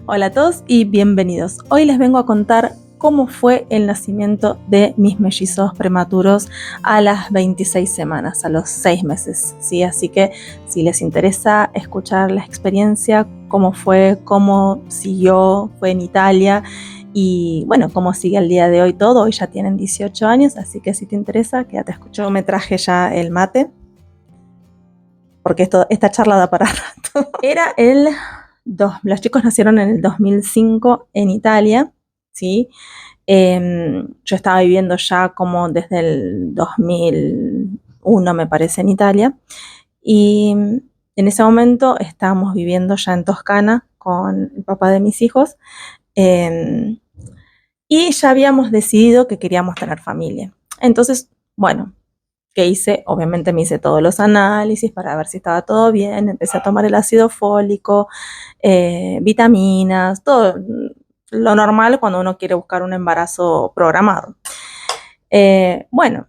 Hola a todos y bienvenidos. Hoy les vengo a contar cómo fue el nacimiento de mis mellizos prematuros a las 26 semanas, a los 6 meses, ¿sí? Así que si les interesa escuchar la experiencia, cómo fue, cómo siguió, fue en Italia y bueno, cómo sigue el día de hoy todo. Hoy ya tienen 18 años, así que si te interesa, quédate a escuchar. Yo me traje ya el mate, porque esta charla da para rato. Los chicos nacieron en el 2005 en Italia, ¿sí? Yo estaba viviendo ya como desde el 2001, me parece, en Italia. Y en ese momento estábamos viviendo ya en Toscana con el papá de mis hijos. Y ya habíamos decidido que queríamos tener familia. Entonces, bueno, ¿qué hice? Obviamente me hice todos los análisis para ver si estaba todo bien. Empecé a tomar el ácido fólico, vitaminas, todo lo normal cuando uno quiere buscar un embarazo programado. Bueno,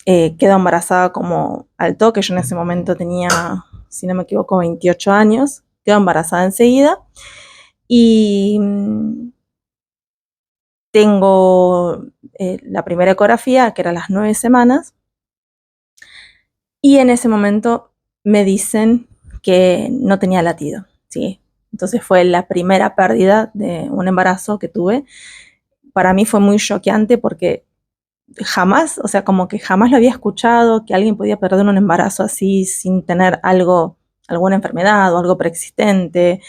quedo embarazada como al toque. Yo en ese momento tenía, si no me equivoco, 28 años. Quedo embarazada enseguida. Y tengo la primera ecografía, que era a las 9 semanas. Y en ese momento me dicen que no tenía latido, ¿sí? Entonces fue la primera pérdida de un embarazo que tuve. Para mí fue muy choqueante porque jamás, o sea, como que jamás lo había escuchado, que alguien podía perder un embarazo así sin tener alguna enfermedad o algo preexistente.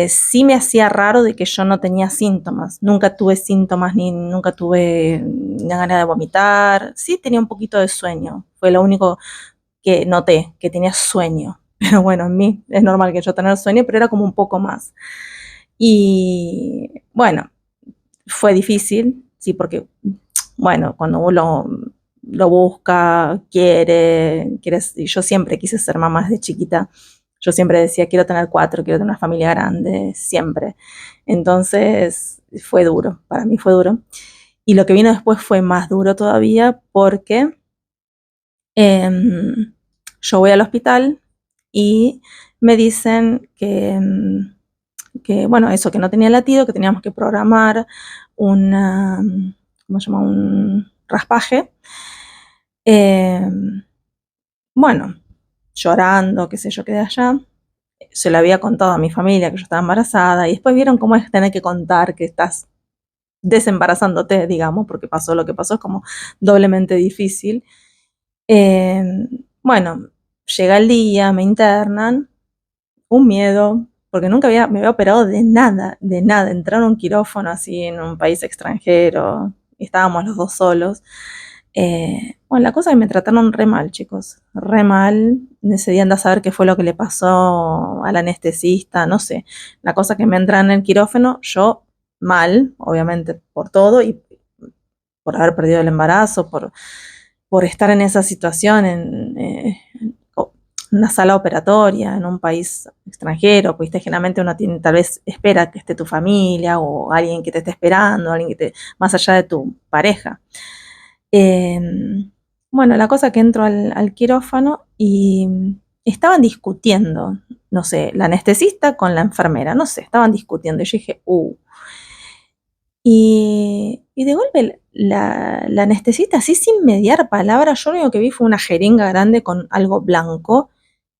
Sí me hacía raro de que yo no tenía síntomas. Nunca tuve síntomas, ni nunca tuve una gana de vomitar. Sí tenía un poquito de sueño. Fue lo único que noté, que tenía sueño. Pero bueno, en mí es normal que yo tenga sueño, pero era como un poco más. Y bueno, fue difícil, sí, porque bueno, cuando uno lo busca, y yo siempre quise ser mamá desde chiquita. Yo siempre decía, quiero tener 4, quiero tener una familia grande, siempre. Entonces fue duro, para mí fue duro. Y lo que vino después fue más duro todavía porque yo voy al hospital y me dicen que, bueno, eso, que no tenía latido, que teníamos que programar una, ¿cómo se llama? Un raspaje. Bueno, llorando, qué sé yo, quedé allá. Se lo había contado a mi familia que yo estaba embarazada y después vieron cómo es tener que contar que estás desembarazándote, digamos, porque pasó lo que pasó, es como doblemente difícil. Eh, bueno, llega el día, me internan, un miedo, porque nunca me había operado de nada, de nada. Entrar a un quirófano así en un país extranjero, estábamos los dos solos. Bueno, la cosa es que me trataron re mal, chicos, re mal. Ese día anda a saber qué fue lo que le pasó al anestesista, no sé. La cosa que me entran en el quirófano, yo mal, obviamente, por todo y por haber perdido el embarazo, por estar en esa situación, en una sala operatoria, en un país extranjero, pues generalmente uno tiene, tal vez espera que esté tu familia o alguien que te esté esperando, alguien que te, más allá de tu pareja. Eh, bueno, la cosa que entro al quirófano y estaban discutiendo, no sé, la anestesista con la enfermera, no sé, estaban discutiendo. Y yo dije, y de golpe la anestesista, así sin mediar palabra, yo lo único que vi fue una jeringa grande con algo blanco,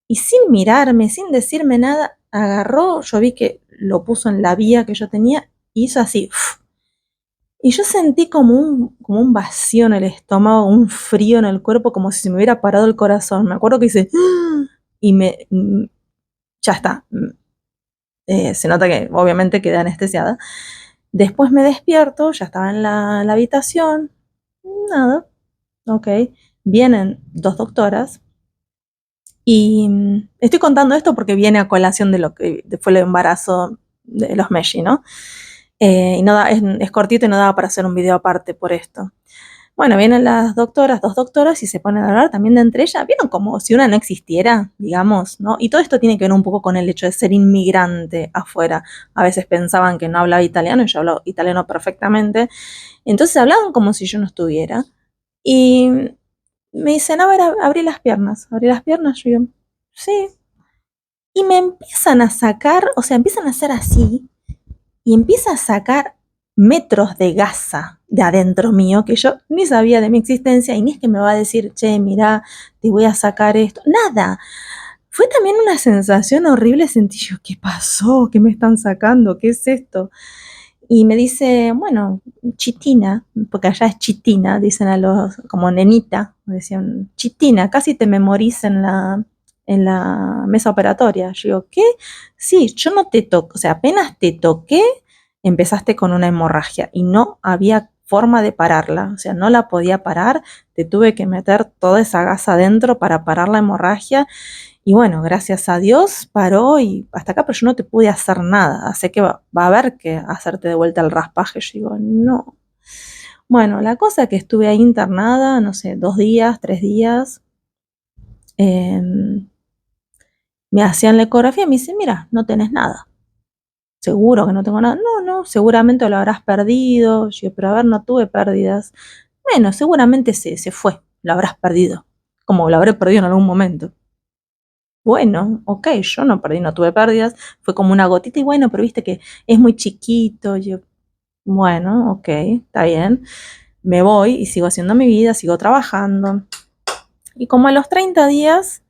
y sin mirarme, sin decirme nada, agarró, yo vi que lo puso en la vía que yo tenía, y hizo así, ¡fuf! Y yo sentí como un vacío en el estómago, un frío en el cuerpo, como si se me hubiera parado el corazón. Me acuerdo que hice, ¡ah! Y ya está. Se nota que obviamente quedé anestesiada. Después me despierto, ya estaba en la habitación, nada, ok. Vienen 2 doctoras y estoy contando esto porque viene a colación de lo que fue el embarazo de los Meshi, ¿no? Y no es cortito y no daba para hacer un video aparte por esto. Bueno, vienen las doctoras, 2 doctoras, y se ponen a hablar también de entre ellas. ¿Vieron como si una no existiera, digamos, no? Y todo esto tiene que ver un poco con el hecho de ser inmigrante afuera. A veces pensaban que no hablaba italiano y yo hablo italiano perfectamente. Entonces hablaban como si yo no estuviera. Y me dicen, a ver, abrí las piernas. Abrí las piernas, yo digo, sí. Y me empiezan a sacar, o sea, empiezan a hacer así, y empieza a sacar metros de gasa de adentro mío, que yo ni sabía de mi existencia, y ni es que me va a decir, che, mira, te voy a sacar esto, nada. Fue también una sensación horrible, sentí yo, ¿qué pasó? ¿Qué me están sacando? ¿Qué es esto? Y me dice, bueno, chitina, porque allá es chitina, dicen a los, como nenita, decían, chitina, casi te memoriza en la mesa operatoria. Yo digo, ¿qué? Sí, yo no te toco, o sea, apenas te toqué, empezaste con una hemorragia y no había forma de pararla, o sea, no la podía parar, te tuve que meter toda esa gasa adentro para parar la hemorragia y bueno, gracias a Dios paró y hasta acá, pero yo no te pude hacer nada. Así que va a haber que hacerte de vuelta el raspaje. Yo digo, no. Bueno, la cosa es que estuve ahí internada, no sé, 2 días, 3 días. em, Me hacían la ecografía y me dicen, mira, no tenés nada. Seguro que no tengo nada. No, no, seguramente lo habrás perdido. Yo, pero a ver, no tuve pérdidas. Bueno, seguramente se fue, lo habrás perdido. Como lo habré perdido en algún momento. Bueno, ok, yo no perdí, no tuve pérdidas, fue como una gotita y bueno, pero viste que es muy chiquito, yo, bueno, ok, está bien, me voy y sigo haciendo mi vida, sigo trabajando. Y como a los 30 días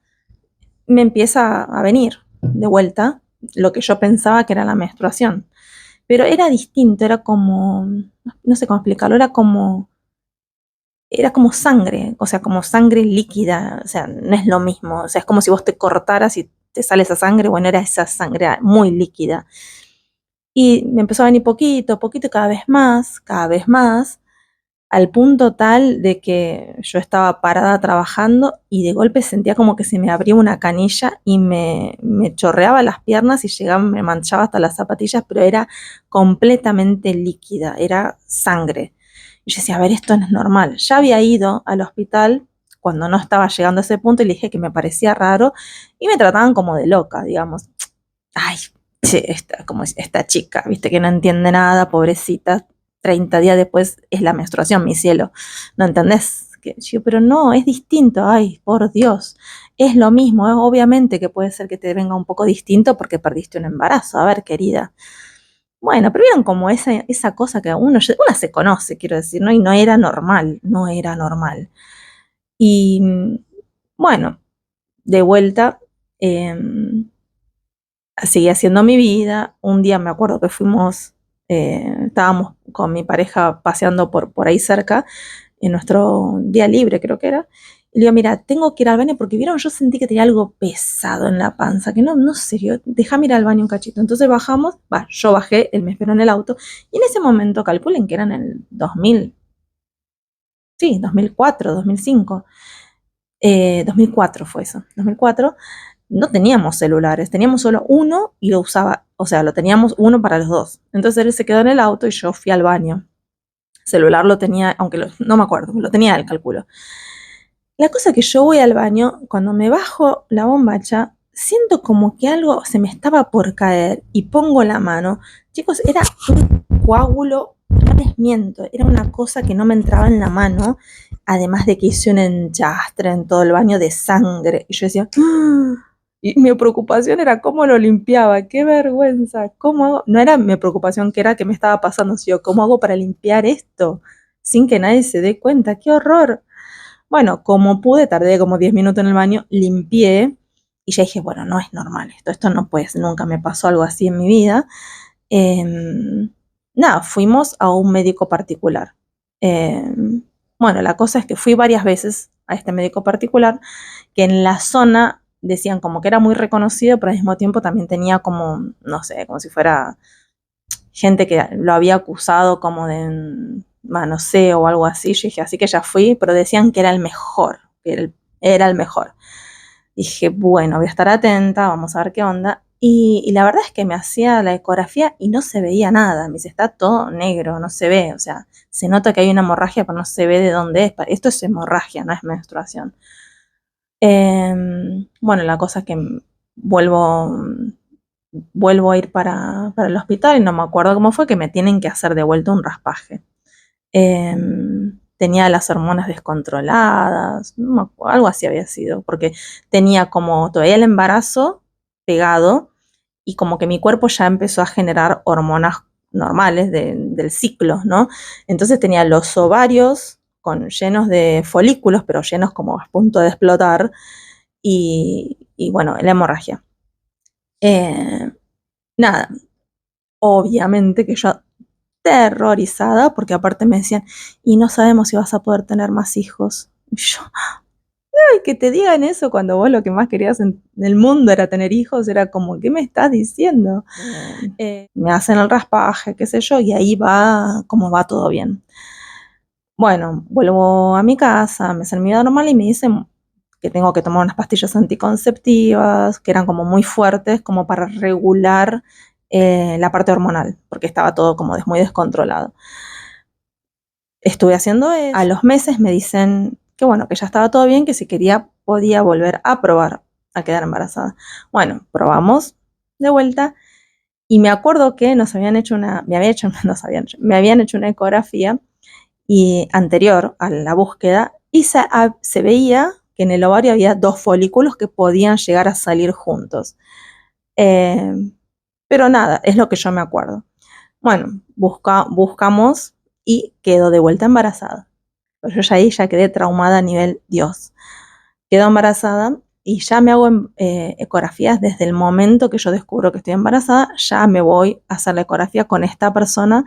me empieza a venir de vuelta lo que yo pensaba que era la menstruación, pero era distinto, era como, no sé cómo explicarlo, era como sangre, o sea, como sangre líquida, o sea, no es lo mismo, o sea, es como si vos te cortaras y te sale esa sangre, bueno, era esa sangre muy líquida. Y me empezó a venir poquito, a poquito, cada vez más, al punto tal de que yo estaba parada trabajando y de golpe sentía como que se me abría una canilla y me chorreaba las piernas y llegaba, me manchaba hasta las zapatillas, pero era completamente líquida, era sangre. Y yo decía, a ver, esto no es normal. Ya había ido al hospital cuando no estaba llegando a ese punto y le dije que me parecía raro y me trataban como de loca, digamos. Ay, che, como esta chica, viste que no entiende nada, pobrecita, 30 días después es la menstruación, mi cielo. ¿No entendés? Yo, pero no, es distinto, ay, por Dios. Es lo mismo, obviamente que puede ser que te venga un poco distinto porque perdiste un embarazo. A ver, querida. Bueno, pero vieron como esa cosa que una se conoce, quiero decir, ¿no? Y no era normal, no era normal. Y bueno, de vuelta, em, seguí haciendo mi vida. Un día me acuerdo que estábamos con mi pareja paseando por ahí cerca, en nuestro día libre creo que era. Y le digo, mira, tengo que ir al baño porque vieron, yo sentí que tenía algo pesado en la panza, que no sé, yo, déjame ir al baño un cachito. Entonces bajamos, yo bajé, él me esperó en el auto, y en ese momento, calculen que eran en el 2000, sí, 2004, 2005, 2004 fue eso, 2004, no teníamos celulares, teníamos solo uno y lo usaba, o sea, lo teníamos uno para los dos. Entonces él se quedó en el auto y yo fui al baño. Celular lo tenía, aunque no me acuerdo, lo tenía el cálculo. La cosa que yo voy al baño, cuando me bajo la bombacha, siento como que algo se me estaba por caer y pongo la mano. Chicos, era un coágulo, no les miento, era una cosa que no me entraba en la mano, además de que hice un enchastre en todo el baño de sangre. Y yo decía, ¡ah! Y mi preocupación era cómo lo limpiaba, qué vergüenza, cómo hago. No era mi preocupación que era que me estaba pasando, sino cómo hago para limpiar esto sin que nadie se dé cuenta, qué horror. Bueno, como pude, tardé como 10 minutos en el baño, limpié y ya dije, bueno, no es normal esto no puede ser, nunca me pasó algo así en mi vida. Nada, fuimos a un médico particular. Bueno, la cosa es que fui varias veces a este médico particular, que en la zona decían como que era muy reconocido, pero al mismo tiempo también tenía como, no sé, como si fuera gente que lo había acusado como de manoseo o algo así. Yo dije, así que ya fui, pero decían que era el mejor, que era el mejor. Dije, bueno, voy a estar atenta, vamos a ver qué onda. Y la verdad es que me hacía la ecografía y no se veía nada. Me dice, está todo negro, no se ve. O sea, se nota que hay una hemorragia, pero no se ve de dónde es. Esto es hemorragia, no es menstruación. Bueno, la cosa es que vuelvo, vuelvo a ir para el hospital y no me acuerdo cómo fue que me tienen que hacer de vuelta un raspaje. Tenía las hormonas descontroladas, no me acuerdo, algo así había sido, porque tenía como todavía el embarazo, pegado y como que mi cuerpo ya empezó a generar hormonas normales del ciclo, ¿no? Entonces tenía los ovarios llenos de folículos, pero llenos como a punto de explotar y bueno, la hemorragia. Nada, obviamente que yo terrorizada, porque aparte me decían, y no sabemos si vas a poder tener más hijos. Y yo, ay, que te digan eso cuando vos lo que más querías en el mundo era tener hijos, era como, ¿qué me estás diciendo? Me hacen el raspaje, qué sé yo, y ahí va, como va todo bien. Bueno, vuelvo a mi casa, me hacen mi vida normal y me dicen que tengo que tomar unas pastillas anticonceptivas, que eran como muy fuertes, como para regular la parte hormonal, porque estaba todo como muy descontrolado. Estuve haciendo eso. A los meses me dicen que bueno, que ya estaba todo bien, que si quería podía volver a probar a quedar embarazada. Bueno, probamos de vuelta y me acuerdo que nos habían hecho me habían hecho una ecografía y anterior a la búsqueda y se veía que en el ovario había 2 folículos que podían llegar a salir juntos. Pero nada, es lo que yo me acuerdo. Bueno, buscamos y quedó de vuelta embarazada. Pero yo ya ahí ya quedé traumada a nivel Dios. Quedo embarazada y ya me hago ecografías desde el momento que yo descubro que estoy embarazada, ya me voy a hacer la ecografía con esta persona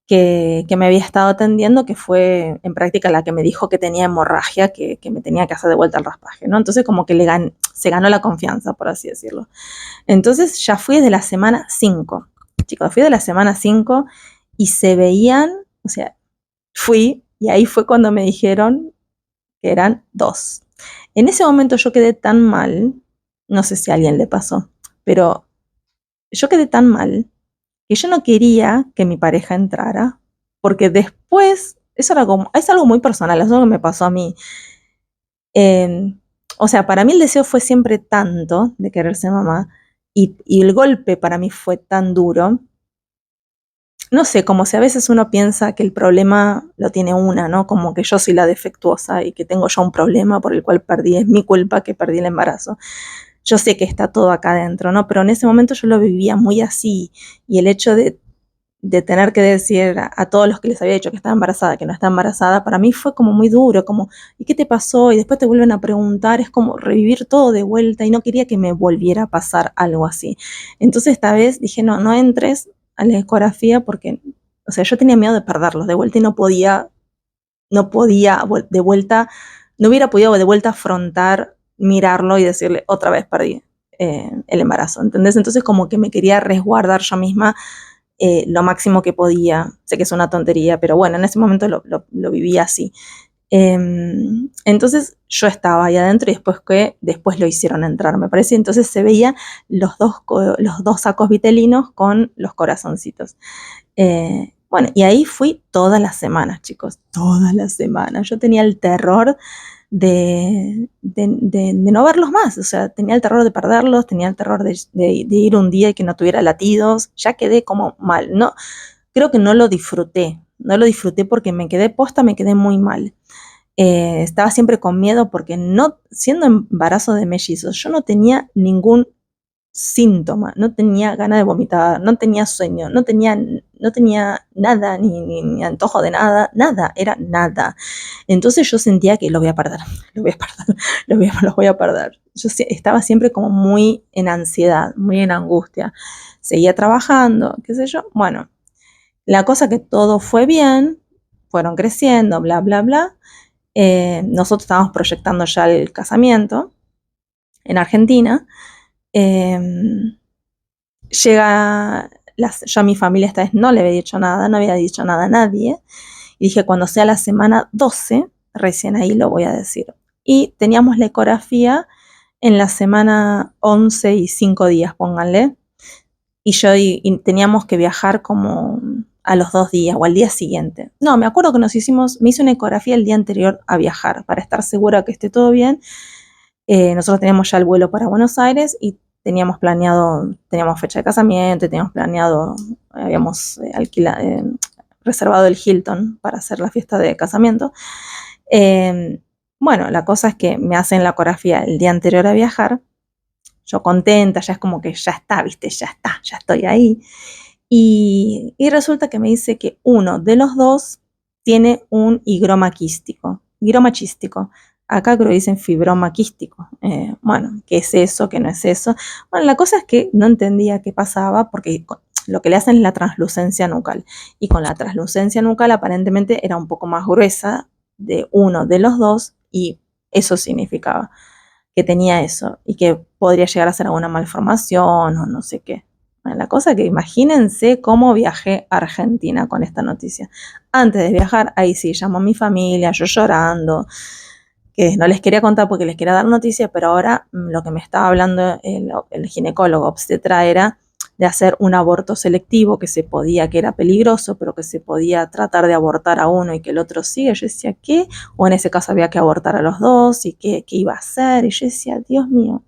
que me había estado atendiendo, que fue en práctica la que me dijo que tenía hemorragia, que me tenía que hacer de vuelta el raspaje, ¿no? Entonces como que se ganó la confianza, por así decirlo. Entonces ya fui de la semana 5. Chicos, fui de la semana 5 y se veían, o sea, fui y ahí fue cuando me dijeron que eran 2. En ese momento yo quedé tan mal, no sé si a alguien le pasó, pero yo quedé tan mal que yo no quería que mi pareja entrara, porque después, es algo muy personal, es algo que me pasó a mí. O sea, para mí el deseo fue siempre tanto de querer ser mamá y el golpe para mí fue tan duro. No sé, como si a veces uno piensa que el problema lo tiene una, ¿no? Como que yo soy la defectuosa y que tengo yo un problema por el cual perdí, es mi culpa que perdí el embarazo. Yo sé que está todo acá adentro, ¿no? Pero en ese momento yo lo vivía muy así y el hecho de tener que decir a todos los que les había dicho que estaba embarazada, que no estaba embarazada, para mí fue como muy duro, como, ¿y qué te pasó? Y después te vuelven a preguntar, es como revivir todo de vuelta y no quería que me volviera a pasar algo así. Entonces esta vez dije, no, no entres a la ecografía porque, o sea, yo tenía miedo de perderlos de vuelta y no podía de vuelta, no hubiera podido de vuelta afrontar, mirarlo y decirle, otra vez perdí el embarazo, ¿entendés? Entonces como que me quería resguardar yo misma lo máximo que podía. Sé que es una tontería, pero bueno, en ese momento lo viví así. Entonces yo estaba ahí adentro y después lo hicieron entrar, me parece. Entonces se veían los dos sacos vitelinos con los corazoncitos. Bueno, y ahí fui todas las semanas, chicos, todas las semanas. Yo tenía el terror de no verlos más, o sea, tenía el terror de perderlos, tenía el terror de ir un día y que no tuviera latidos, ya quedé como mal, no, creo que no lo disfruté porque me quedé muy mal. Estaba siempre con miedo porque no, siendo embarazo de mellizos, yo no tenía ningún síntoma, no tenía ganas de vomitar, no tenía sueño, no tenía nada, ni antojo de nada, nada, era nada. Entonces yo sentía que lo voy a perder, lo voy a perder, los voy a perder. Yo estaba siempre como muy en ansiedad, muy en angustia. Seguía trabajando, qué sé yo. Bueno, la cosa que todo fue bien, fueron creciendo, bla, bla, bla. Nosotros estábamos proyectando ya el casamiento en Argentina. Llega, yo a mi familia esta vez no le había dicho nada, no había dicho nada a nadie. Y dije, cuando sea la semana 12, recién ahí lo voy a decir. Y teníamos la ecografía en la semana 11 y 5 días, pónganle. Y teníamos que viajar como a los 2 días o al día siguiente. No, me acuerdo que me hice una ecografía el día anterior a viajar para estar segura que esté todo bien. Nosotros teníamos ya el vuelo para Buenos Aires y teníamos fecha de casamiento, habíamos reservado el Hilton para hacer la fiesta de casamiento. Bueno, la cosa es que me hacen la ecografía el día anterior a viajar. yo contenta, ya es como que ya está, viste, ya está, ya estoy ahí. Y resulta que me dice que uno de los dos tiene un higroma quístico. Higroma chístico. Acá creo que dicen fibroma quístico. Bueno, ¿qué es eso? ¿Qué no es eso? Bueno, la cosa es que no entendía qué pasaba porque lo que le hacen es la translucencia nucal. Y con la translucencia nucal aparentemente era un poco más gruesa de uno de los dos y eso significaba que tenía eso y que podría llegar a ser alguna malformación o no sé qué. Bueno, la cosa que imagínense cómo viajé a Argentina con esta noticia. Antes de viajar, ahí sí, llamó a mi familia, yo llorando, que no les quería contar porque les quería dar noticia, pero ahora lo que me estaba hablando el ginecólogo obstetra era de hacer un aborto selectivo, que se podía, que era peligroso, pero que se podía tratar de abortar a uno y que el otro siga. Yo decía, ¿qué? O en ese caso había que abortar a los dos y qué iba a hacer. Y yo decía, Dios mío,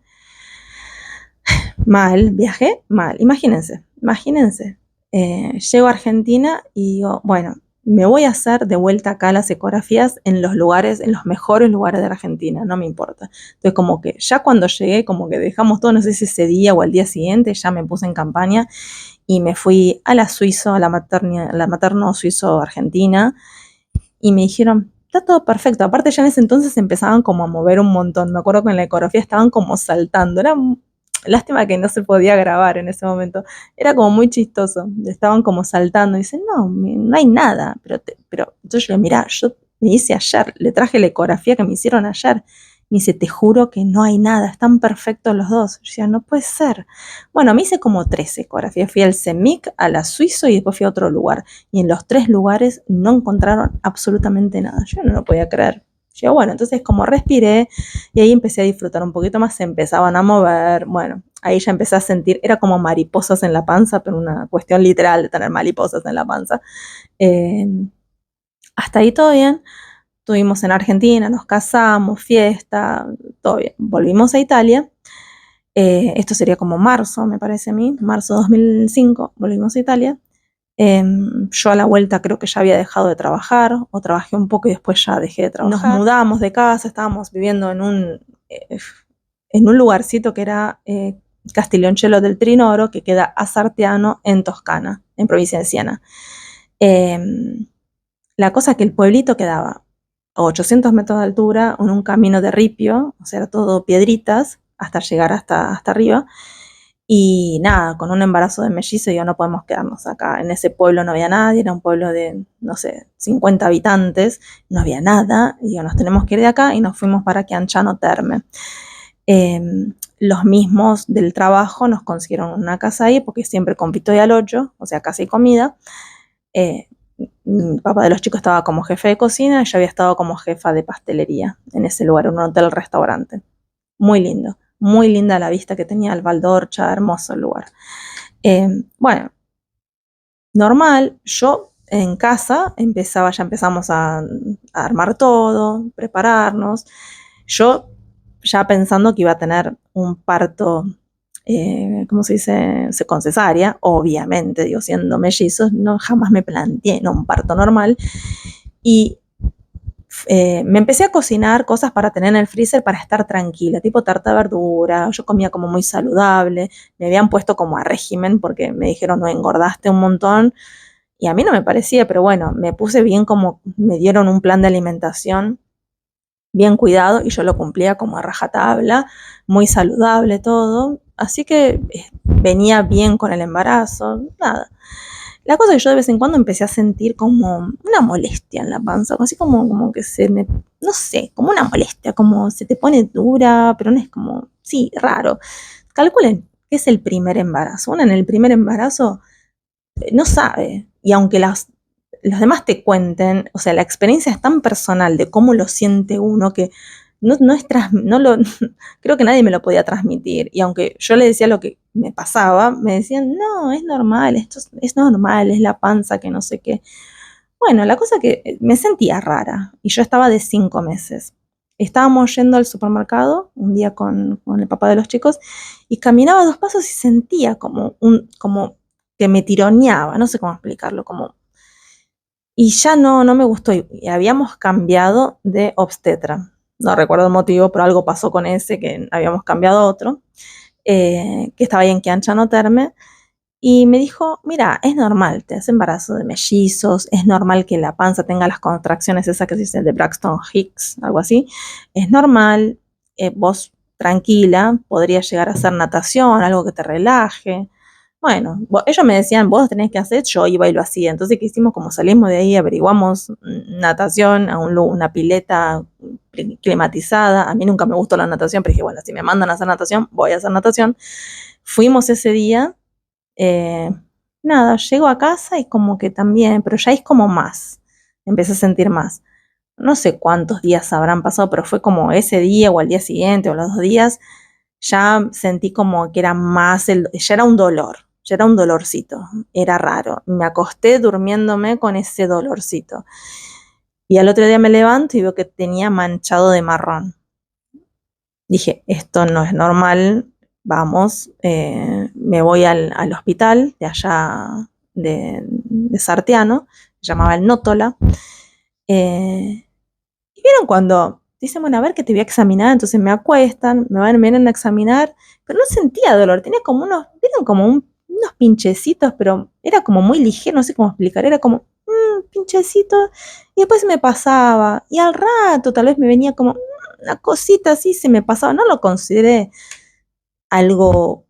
mal, viajé mal. Imagínense. Llego a Argentina y digo, bueno, me voy a hacer de vuelta acá las ecografías en los lugares, en los mejores lugares de Argentina, no me importa. Entonces como que ya cuando llegué, como que dejamos todo, no sé si ese día o al día siguiente, ya me puse en campaña y me fui a la Suizo, a la materno Suizo Argentina, y me dijeron, está todo perfecto. Aparte ya en ese entonces empezaban como a mover un montón. Me acuerdo que en la ecografía estaban como saltando. Era lástima que no se podía grabar en ese momento. Era como muy chistoso. Estaban como saltando. Y dicen, no, no hay nada. Pero entonces yo le mirá, yo me hice ayer, le traje la ecografía que me hicieron ayer. Me dice, te juro que no hay nada, están perfectos los dos. Yo decía, no puede ser. Bueno, me hice como 3 ecografías. Fui al CEMIC, a la Suizo y después fui a otro lugar. Y en los 3 lugares no encontraron absolutamente nada. Yo no lo podía creer. Yo, bueno, entonces como respiré y ahí empecé a disfrutar un poquito más, se empezaban a mover. Bueno, ahí ya empecé a sentir, era como mariposas en la panza, pero una cuestión literal de tener mariposas en la panza. Eh, Hasta ahí todo bien. Estuvimos en Argentina, nos casamos, fiesta, todo bien. Volvimos a Italia. Esto sería como marzo, me parece a mí, marzo 2005, volvimos a Italia. Yo a la vuelta creo que ya había dejado de trabajar, o trabajé un poco y después ya dejé de trabajar. Nos mudamos de casa, estábamos viviendo en un lugarcito que era Castiglioncello del Trinoro, que queda a Sartiano, en Toscana, en provincia de Siena. La cosa es que el pueblito quedaba a 800 metros de altura, en un camino de ripio, o sea, todo piedritas, hasta llegar hasta arriba. Y nada, con un embarazo de mellizo, digo, no podemos quedarnos acá. En ese pueblo no había nadie, era un pueblo de, no sé, 50 habitantes, no había nada. Y digo, nos tenemos que ir de acá y nos fuimos para Chianciano Terme. Los mismos del trabajo nos consiguieron una casa ahí, porque siempre con pito y aloyo, o sea, casa y comida. Mi papá de los chicos estaba como jefe de cocina y yo había estado como jefa de pastelería en ese lugar, en un hotel-restaurante. Muy lindo, muy linda la vista que tenía el Valdorcha, hermoso el lugar. Bueno, normal, yo en casa ya empezamos a armar todo, prepararnos. Yo ya pensando que iba a tener un parto, ¿cómo se dice? Con cesárea, obviamente, digo, siendo mellizos, no, jamás me planteé, no, un parto normal. Y me empecé a cocinar cosas para tener en el freezer para estar tranquila, tipo tarta de verdura. Yo comía como muy saludable, me habían puesto como a régimen porque me dijeron, no, engordaste un montón. Y a mí no me parecía, pero bueno, me puse bien, como me dieron un plan de alimentación bien cuidado y yo lo cumplía como a rajatabla, muy saludable todo. Así que venía bien con el embarazo, nada. La cosa es que yo de vez en cuando empecé a sentir como una molestia en la panza, así como que no sé, como una molestia, como se te pone dura, pero no es como, sí, raro. Calculen que es el primer embarazo. Uno en el primer embarazo no sabe, y aunque los demás te cuenten, o sea, la experiencia es tan personal de cómo lo siente uno que creo que nadie me lo podía transmitir. Y aunque yo le decía lo que me pasaba, me decían, no, es normal, esto es normal, es la panza que no sé qué. Bueno, la cosa que me sentía rara y yo estaba de 5 meses. Estábamos yendo al supermercado un día con el papá de los chicos y caminaba 2 pasos y sentía como que me tironeaba, no sé cómo explicarlo, y ya no me gustó y habíamos cambiado de obstetra. No recuerdo el motivo, pero algo pasó con ese que habíamos cambiado a otro. que estaba ahí en Quianchano Terme, y me dijo, mira, es normal, te hace embarazo de mellizos, es normal que la panza tenga las contracciones esas que se dice de Braxton Hicks, algo así, es normal, vos tranquila, podría llegar a hacer natación, algo que te relaje. Bueno, ellos me decían, vos tenés que hacer, yo iba y lo hacía. Entonces, ¿qué hicimos? Como salimos de ahí, averiguamos natación a una pileta climatizada. A mí nunca me gustó la natación, pero dije, bueno, si me mandan a hacer natación, voy a hacer natación. Fuimos ese día, eh, nada, llego a casa y como que también, pero ya es como más, empecé a sentir más. No sé cuántos días habrán pasado, pero fue como ese día o al día siguiente o los 2 días, ya sentí como que era más, ya era un dolor, ya era un dolorcito, era raro. Me acosté durmiéndome con ese dolorcito. Y al otro día me levanto y veo que tenía manchado de marrón. Dije, esto no es normal, vamos, me voy al hospital de allá de Sartiano, se llamaba el Nótola. Y vieron cuando dicen, bueno, a ver que te voy a examinar, entonces me acuestan, vienen a examinar, pero no sentía dolor, tenía como vieron como unos pinchecitos, pero era como muy ligero, no sé cómo explicar, era como pinchecito, y después me pasaba, y al rato tal vez me venía como una cosita así, se me pasaba, no lo consideré algo,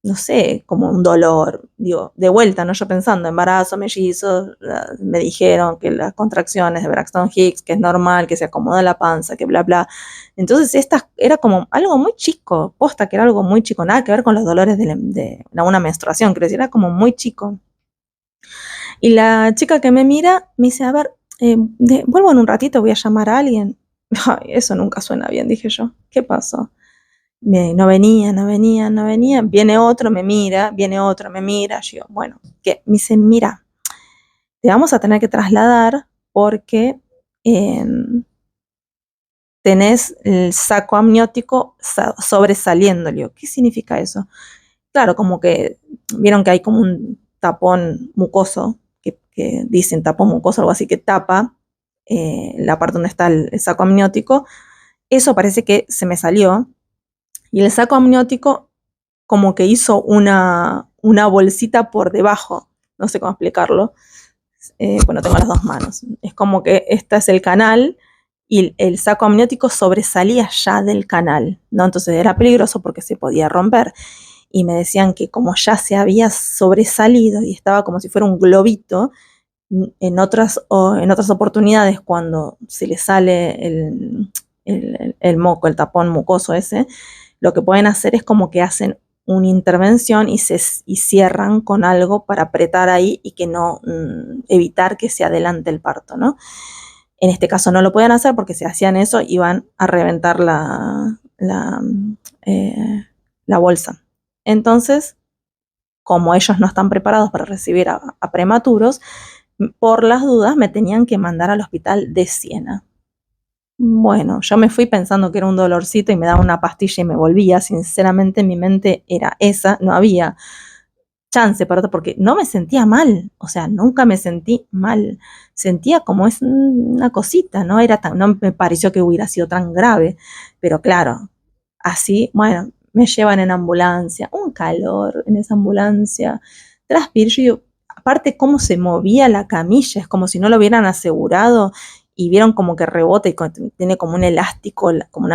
no sé, como un dolor, digo, de vuelta, ¿no? Yo pensando, embarazo, mellizos, me dijeron que las contracciones de Braxton Hicks, que es normal, que se acomoda la panza, que bla, bla. Entonces, esta era como algo muy chico, posta que era algo muy chico, nada que ver con los dolores de una menstruación, creo que era como muy chico. Y la chica que me mira me dice, a ver, vuelvo en un ratito, voy a llamar a alguien. Ay, eso nunca suena bien, dije yo. ¿Qué pasó? No venía, no venía, no venía. Viene otro, me mira, viene otro, me mira. Yo, bueno, ¿qué? Me dice, mira, te vamos a tener que trasladar porque eh, tenés el saco amniótico sobresaliendo. Le digo, ¿qué significa eso? Claro, como que vieron que hay como un tapón mucoso, que dicen tapón mucoso, algo así, que tapa la parte donde está el saco amniótico. Eso parece que se me salió. Y el saco amniótico como que hizo una bolsita por debajo, no sé cómo explicarlo, bueno, tengo las dos manos, es como que este es el canal y el saco amniótico sobresalía ya del canal, ¿no? Entonces era peligroso porque se podía romper. Y me decían que como ya se había sobresalido y estaba como si fuera un globito, en otras oportunidades cuando se le sale el moco, el tapón mucoso ese, lo que pueden hacer es como que hacen una intervención y cierran con algo para apretar ahí y que no evitar que se adelante el parto, ¿no? En este caso no lo pueden hacer porque si hacían eso iban a reventar eh, la bolsa. Entonces, como ellos no están preparados para recibir a prematuros, por las dudas me tenían que mandar al hospital de Siena. Bueno, yo me fui pensando que era un dolorcito y me daba una pastilla y me volvía. Sinceramente, mi mente era esa, no había chance para otro, porque no me sentía mal, o sea, nunca me sentí mal. Sentía como es una cosita, no me pareció que hubiera sido tan grave, pero claro, así, bueno, me llevan en ambulancia, un calor en esa ambulancia, transpiro, yo, aparte cómo se movía la camilla, es como si no lo hubieran asegurado y vieron como que rebota y tiene como un elástico, como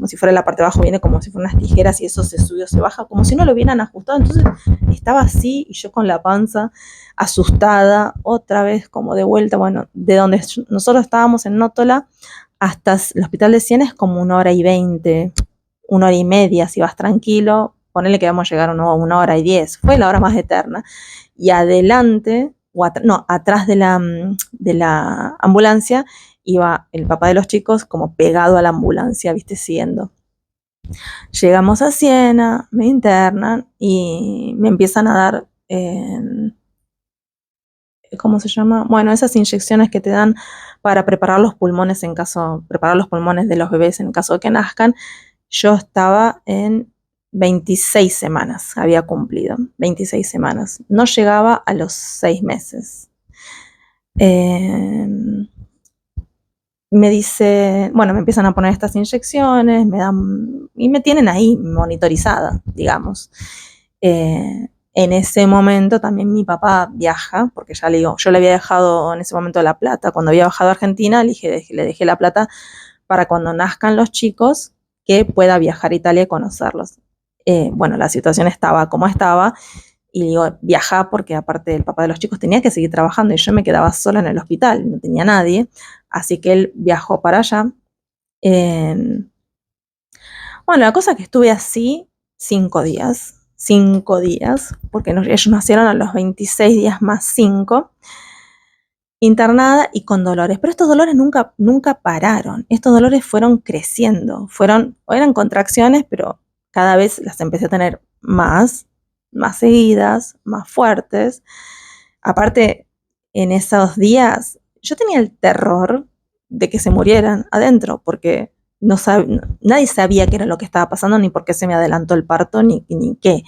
si fuera la parte de abajo, viene como si fueran unas tijeras y eso se sube o se baja, como si no lo hubieran ajustado, entonces estaba así y yo con la panza asustada, otra vez como de vuelta, bueno, de donde nosotros estábamos en Nótola hasta el hospital de Siena es como 1 hora y 20, 1 hora y media, si vas tranquilo, ponele que vamos a llegar a 1 hora y 10, fue la hora más eterna. Y adelante, no, atrás de la ambulancia, iba el papá de los chicos como pegado a la ambulancia, viste, siguiendo. Llegamos a Siena, me internan y me empiezan a dar, ¿cómo se llama? Bueno, esas inyecciones que te dan para preparar los pulmones preparar los pulmones de los bebés en caso de que nazcan. Yo estaba en 26 semanas, había cumplido 26 semanas. No llegaba a los 6 meses. me dice, bueno, me empiezan a poner estas inyecciones, y me tienen ahí monitorizada, digamos. En ese momento también mi papá viaja, porque ya le digo, yo le había dejado en ese momento la plata. Cuando había bajado a Argentina, le dejé la plata para cuando nazcan los chicos, que pueda viajar a Italia y conocerlos. Bueno, la situación estaba como estaba, y digo, viaja porque aparte el papá de los chicos tenía que seguir trabajando y yo me quedaba sola en el hospital, no tenía nadie, así que él viajó para allá. Eh, bueno, la cosa es que estuve así 5 días, porque ellos nacieron a los 26 días más 5, internada y con dolores, pero estos dolores nunca pararon, estos dolores fueron creciendo, eran contracciones, pero cada vez las empecé a tener más seguidas, más fuertes. Aparte, en esos días yo tenía el terror de que se murieran adentro, porque nadie sabía qué era lo que estaba pasando, ni por qué se me adelantó el parto, ni qué.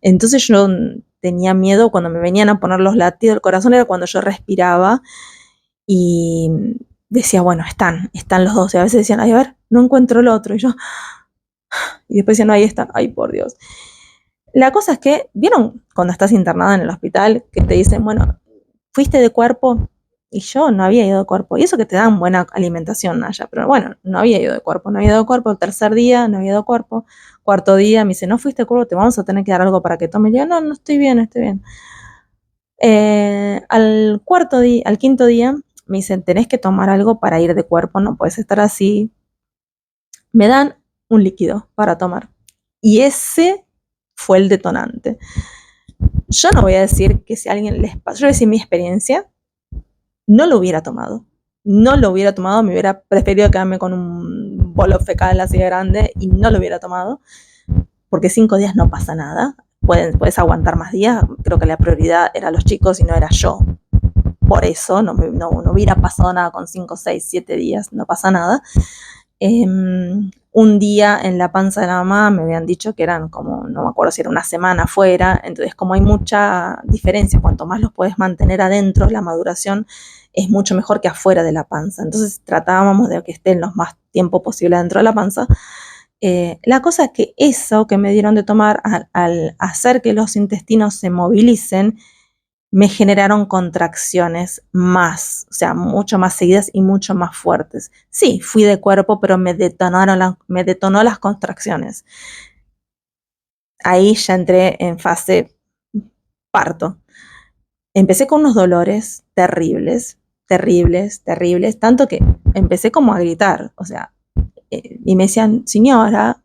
Entonces yo tenía miedo cuando me venían a poner los latidos del corazón, era cuando yo respiraba y decía, bueno, están los dos. Y a veces decían, ay, a ver, no encuentro el otro. Y después decían, no, ahí están, ay, por Dios. La cosa es que, ¿vieron cuando estás internada en el hospital que te dicen, bueno, fuiste de cuerpo? Y yo no había ido de cuerpo. Y eso que te dan buena alimentación allá, pero bueno, no había ido de cuerpo, no había ido de cuerpo. El tercer día no había ido de cuerpo. Cuarto día me dice, no fuiste de cuerpo, te vamos a tener que dar algo para que tome. Yo, no, no estoy bien, estoy bien. Al quinto día me dicen, tenés que tomar algo para ir de cuerpo, no puedes estar así. Me dan un líquido para tomar. Y ese fue el detonante. Yo no voy a decir que si a alguien les pasó, yo voy a decir mi experiencia, no lo hubiera tomado. No lo hubiera tomado, me hubiera preferido quedarme con un bolo fecal así de grande y no lo hubiera tomado, porque 5 días no pasa nada. Puedes aguantar más días. Creo que la prioridad era los chicos y no era yo. Por eso no hubiera pasado nada con 5, 6, 7 días, no pasa nada. Un día en la panza de la mamá me habían dicho que eran como, no me acuerdo si era una semana afuera, entonces como hay mucha diferencia, cuanto más los puedes mantener adentro, la maduración es mucho mejor que afuera de la panza, entonces tratábamos de que estén lo más tiempo posible dentro de la panza. La cosa es que eso que me dieron de tomar, al hacer que los intestinos se movilicen, me generaron contracciones más, o sea, mucho más seguidas y mucho más fuertes. Sí, fui de cuerpo, pero me detonó las contracciones. Ahí ya entré en fase parto. Empecé con unos dolores terribles, terribles, terribles, tanto que empecé como a gritar, o sea, y me decían, señora,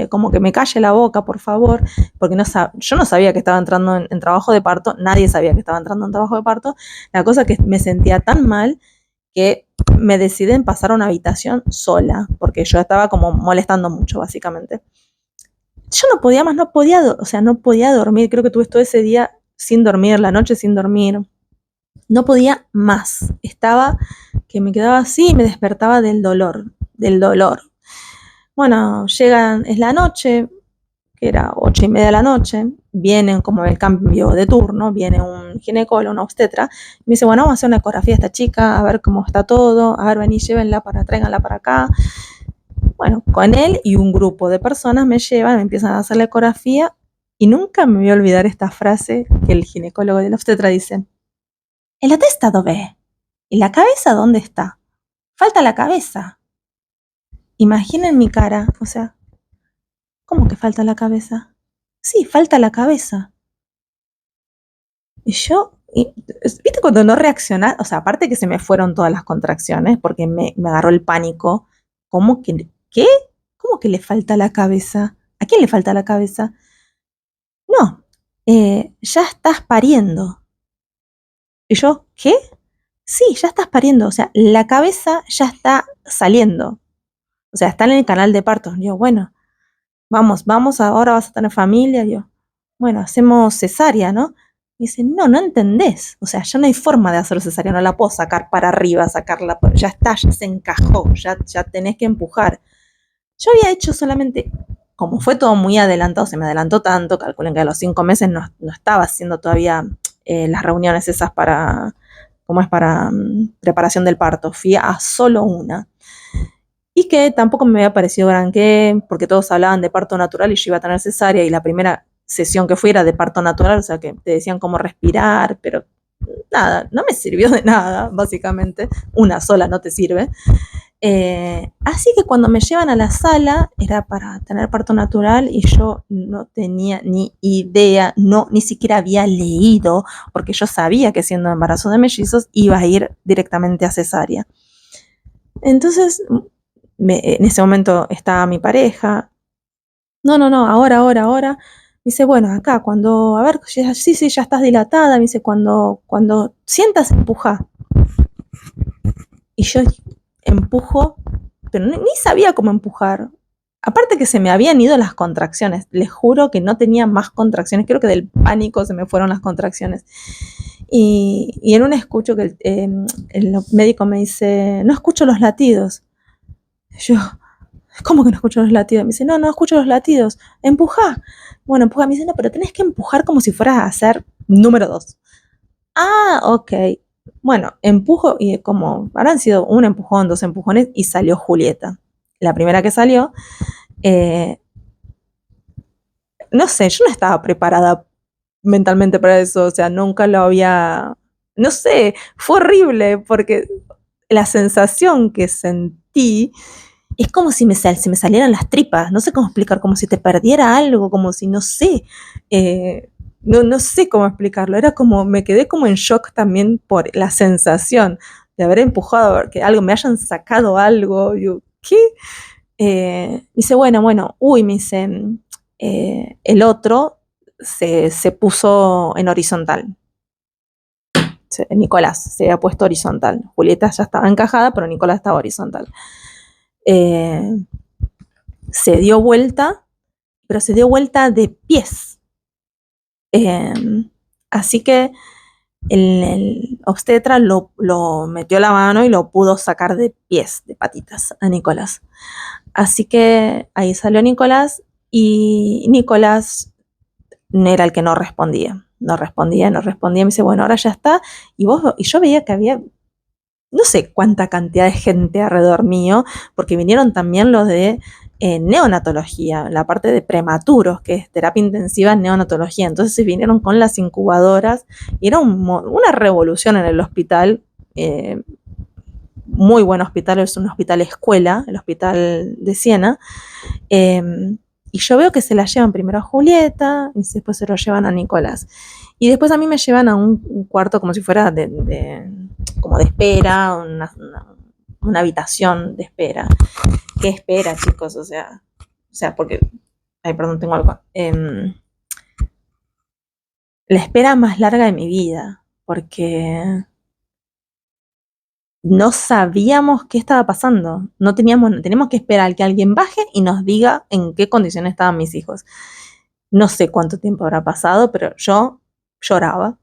como que me calle la boca, por favor, porque yo no sabía que estaba entrando en trabajo de parto, nadie sabía que estaba entrando en trabajo de parto. La cosa es que me sentía tan mal que me decidí en pasar a una habitación sola, porque yo estaba como molestando mucho, básicamente. Yo no podía más, o sea, no podía dormir, creo que tuve todo ese día sin dormir, la noche sin dormir, no podía más, estaba que me quedaba así y me despertaba del dolor. Bueno, es la noche, que era 8:30 de la noche, vienen como el cambio de turno, viene un ginecólogo, una obstetra, y me dice, bueno, vamos a hacer una ecografía a esta chica, a ver cómo está todo, a ver, vení, tráiganla para acá. Bueno, con él y un grupo de personas me llevan, me empiezan a hacer la ecografía, y nunca me voy a olvidar esta frase que el ginecólogo de la obstetra dice, el atestado ve, ¿y la cabeza dónde está? Falta la cabeza. Imaginen mi cara, o sea, ¿cómo que falta la cabeza? Sí, falta la cabeza. ¿Viste cuando no reaccionás? O sea, aparte que se me fueron todas las contracciones porque me agarró el pánico. ¿Qué? ¿Cómo que le falta la cabeza? ¿A quién le falta la cabeza? No, ya estás pariendo. Y yo, ¿qué? Sí, ya estás pariendo. O sea, la cabeza ya está saliendo. O sea, está en el canal de parto. Yo, bueno, vamos, ahora vas a tener familia. Yo, bueno, hacemos cesárea, ¿no? Y dice, no, no entendés. O sea, ya no hay forma de hacer cesárea, no la puedo sacar para arriba, sacarla, ya está, ya se encajó, ya tenés que empujar. Yo había hecho solamente, como fue todo muy adelantado, se me adelantó tanto, calculen que a los 5 meses no estaba haciendo todavía las reuniones esas para como es para preparación del parto. Fui a solo una. Y que tampoco me había parecido gran qué, porque todos hablaban de parto natural y yo iba a tener cesárea y la primera sesión que fui era de parto natural, o sea que te decían cómo respirar, pero nada, no me sirvió de nada, básicamente. Una sola no te sirve. Así que cuando me llevan a la sala era para tener parto natural y yo no tenía ni idea, no, ni siquiera había leído, porque yo sabía que siendo embarazo de mellizos iba a ir directamente a cesárea. Entonces, en ese momento estaba mi pareja. No, ahora. Me dice, bueno, acá cuando, a ver, sí, ya estás dilatada. Me dice, cuando sientas, empuja. Y yo empujo, pero ni sabía cómo empujar. Aparte que se me habían ido las contracciones. Les juro que no tenía más contracciones. Creo que del pánico se me fueron las contracciones. Y en un escucho que el médico me dice, no escucho los latidos. Yo, ¿cómo que no escucho los latidos? Me dice, no escucho los latidos. Empuja. Bueno, empuja. Me dice, no, pero tenés que empujar como si fueras a hacer número 2. Ah, ok. Bueno, empujo y como habrán sido un empujón, 2 empujones y salió Julieta. La primera que salió, no sé, yo no estaba preparada mentalmente para eso, o sea, nunca lo había, no sé, fue horrible porque la sensación que sentí es como si se me salieran las tripas, no sé cómo explicar, como si te perdiera algo, como si, no sé, no sé cómo explicarlo, era como, me quedé como en shock también por la sensación de haber empujado, que algo, me hayan sacado algo, yo, ¿qué? Me dice, bueno, me dice, el otro se puso en horizontal. Nicolás se había puesto horizontal. Julieta ya estaba encajada, pero Nicolás estaba horizontal. Se dio vuelta, pero se dio vuelta de pies. Así que el obstetra lo metió la mano y lo pudo sacar de pies, de patitas, a Nicolás. Así que ahí salió Nicolás y Nicolás era el que no respondía. No respondía. Me dice, bueno, ahora ya está. Y yo veía que había no sé cuánta cantidad de gente alrededor mío, porque vinieron también los de neonatología, la parte de prematuros, que es terapia intensiva en neonatología. Entonces vinieron con las incubadoras y era una revolución en el hospital. Muy buen hospital, es un hospital escuela, el hospital de Siena. Y yo veo que se la llevan primero a Julieta y después se lo llevan a Nicolás. Y después a mí me llevan a un cuarto como si fuera como de espera, una habitación de espera. ¿Qué espera, chicos? O sea, porque... Ay, perdón, tengo algo. La espera más larga de mi vida, porque no sabíamos qué estaba pasando. Teníamos que esperar que alguien baje y nos diga en qué condiciones estaban mis hijos. No sé cuánto tiempo habrá pasado, pero yo lloraba,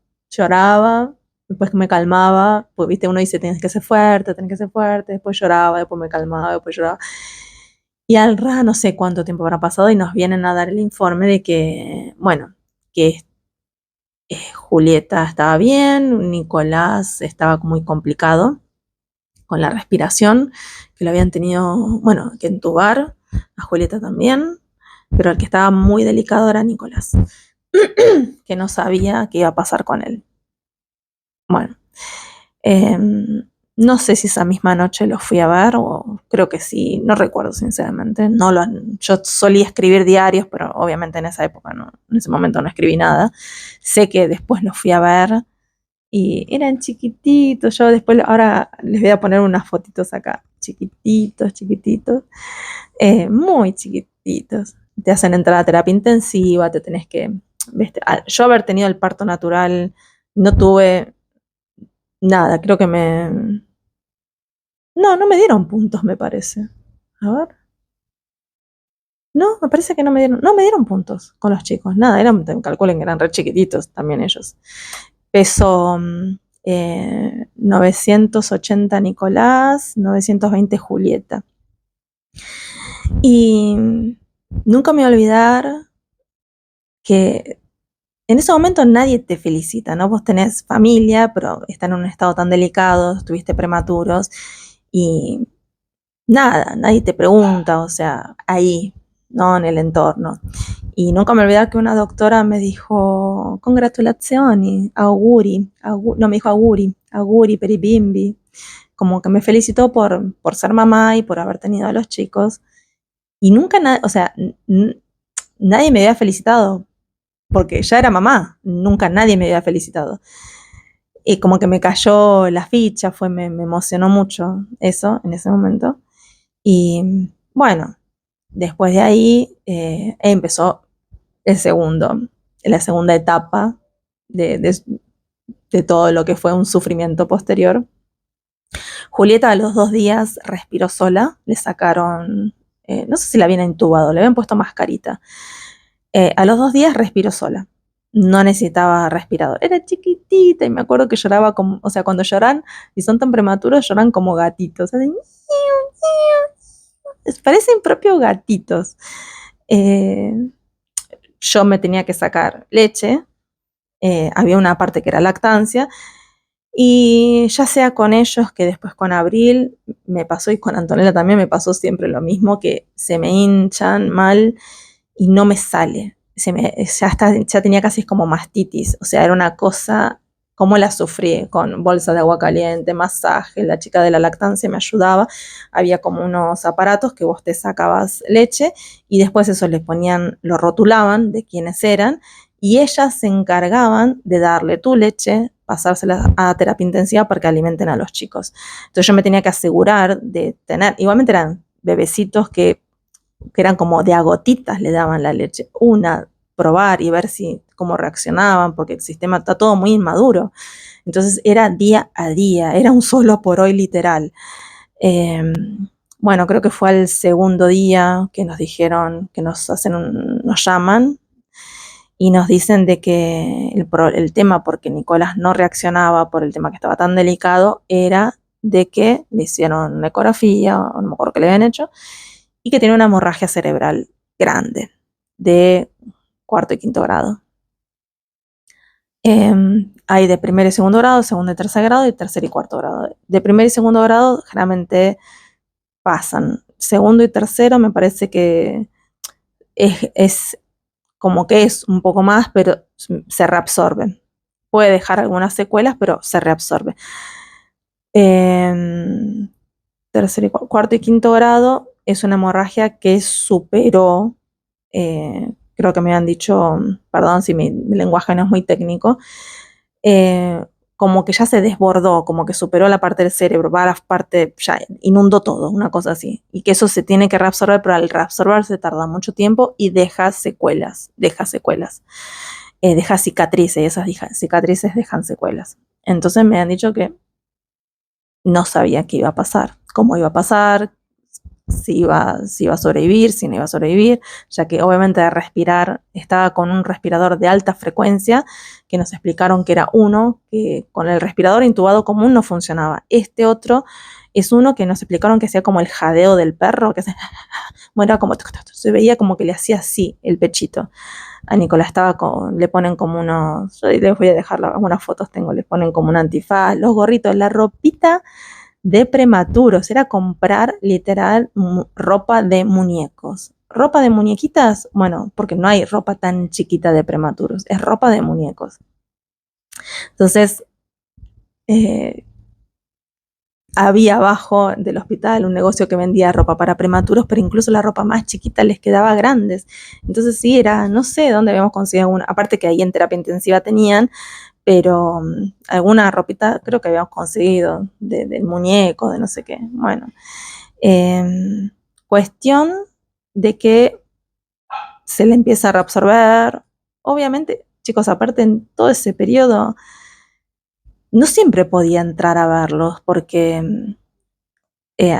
después me calmaba, pues viste, uno dice, tienes que ser fuerte, después lloraba, después me calmaba, después lloraba. Y al rato no sé cuánto tiempo habrá pasado y nos vienen a dar el informe de que, bueno, que Julieta estaba bien, Nicolás estaba muy complicado con la respiración, que lo habían tenido, bueno, que entubar, a Julieta también, pero el que estaba muy delicado era Nicolás, que no sabía qué iba a pasar con él. Bueno, no sé si esa misma noche lo fui a ver, o creo que sí, no recuerdo sinceramente. Yo solía escribir diarios, pero obviamente en esa época, en ese momento no escribí nada. Sé que después lo fui a ver y eran chiquititos. Yo después, ahora les voy a poner unas fotitos acá, chiquititos, muy chiquititos. Te hacen entrar a terapia intensiva, te tenés que... Yo haber tenido el parto natural, no tuve nada, creo que no me dieron puntos, me parece. A ver. No, me parece que no me dieron puntos con los chicos, nada, calculen que eran re chiquititos también ellos. Peso 980 Nicolás, 920 Julieta. Y nunca me voy a olvidar que en ese momento nadie te felicita, ¿no? Vos tenés familia, pero están en un estado tan delicado, estuviste prematuros y nada, nadie te pregunta, o sea, ahí, ¿no? En el entorno. Y nunca me olvidé que una doctora me dijo, congratulazioni, auguri, no me dijo auguri, auguri per i bimbi, como que me felicitó por ser mamá y por haber tenido a los chicos. Y nunca, o sea, nadie me había felicitado, porque ya era mamá, nunca nadie me había felicitado. Y como que me cayó la ficha, me emocionó mucho eso en ese momento. Y bueno, después de ahí empezó la segunda etapa de todo lo que fue un sufrimiento posterior. Julieta a los 2 días respiró sola, le sacaron, no sé si la habían intubado, le habían puesto mascarita. A los 2 días respiró sola, no necesitaba respirador, era chiquitita y me acuerdo que lloraba como, o sea, cuando lloran y son tan prematuros lloran como gatitos, así, parecen propios gatitos. Yo me tenía que sacar leche, había una parte que era lactancia, y ya sea con ellos que después con Abril me pasó, y con Antonella también me pasó siempre lo mismo, que se me hinchan mal y no me sale. Ya tenía casi como mastitis, o sea, era una cosa, como la sufrí, con bolsa de agua caliente, masaje, la chica de la lactancia me ayudaba, había como unos aparatos que vos te sacabas leche y después eso les ponían, lo rotulaban de quiénes eran, y ellas se encargaban de darle tu leche, pasársela a terapia intensiva para que alimenten a los chicos. Entonces yo me tenía que asegurar de tener, igualmente eran bebecitos que eran como de a gotitas le daban la leche, probar y ver cómo reaccionaban, porque el sistema está todo muy inmaduro. Entonces era día a día, era un solo por hoy literal. Bueno, creo que fue al segundo día que nos dijeron que nos llaman y nos dicen de que el tema porque Nicolás no reaccionaba por el tema que estaba tan delicado era de que le hicieron una ecografía, o no me acuerdo qué le habían hecho, y que tenía una hemorragia cerebral grande de 4º y 5º grado. Hay de 1º y 2º grado, 2º y 3º grado y 3º y 4º grado. De 1º y 2º grado generalmente pasan. 2º y 3º me parece que es como que es un poco más, pero se reabsorbe. Puede dejar algunas secuelas, pero se reabsorbe. 3º, 4º y 5º grado es una hemorragia que superó, creo que me han dicho, perdón si mi lenguaje no es muy técnico, como que ya se desbordó, como que superó la parte del cerebro, va a la parte, ya inundó todo, una cosa así. Y que eso se tiene que reabsorber, pero al reabsorberse tarda mucho tiempo y deja secuelas. Deja cicatrices, y esas cicatrices dejan secuelas. Entonces me han dicho que no sabía qué iba a pasar, cómo iba a pasar, si iba a sobrevivir, si no iba a sobrevivir, ya que obviamente de respirar estaba con un respirador de alta frecuencia, que nos explicaron que era uno, que con el respirador intubado común no funcionaba. Este otro es uno que nos explicaron que hacía como el jadeo del perro, que bueno, era como, se veía como que le hacía así el pechito. A Nicolás le ponen como unos, yo les voy a dejar algunas fotos, les ponen como un antifaz, los gorritos, la ropita de prematuros, era comprar literal ropa de muñecos. ¿Ropa de muñequitas? Bueno, porque no hay ropa tan chiquita de prematuros, es ropa de muñecos. Entonces, había abajo del hospital un negocio que vendía ropa para prematuros, pero incluso la ropa más chiquita les quedaba grandes. Entonces sí, era, no sé dónde habíamos conseguido alguna, aparte que ahí en terapia intensiva tenían, pero alguna ropita creo que habíamos conseguido del muñeco, de no sé qué. Bueno, cuestión de que se le empieza a reabsorber. Obviamente, chicos, aparte en todo ese periodo no siempre podía entrar a verlos porque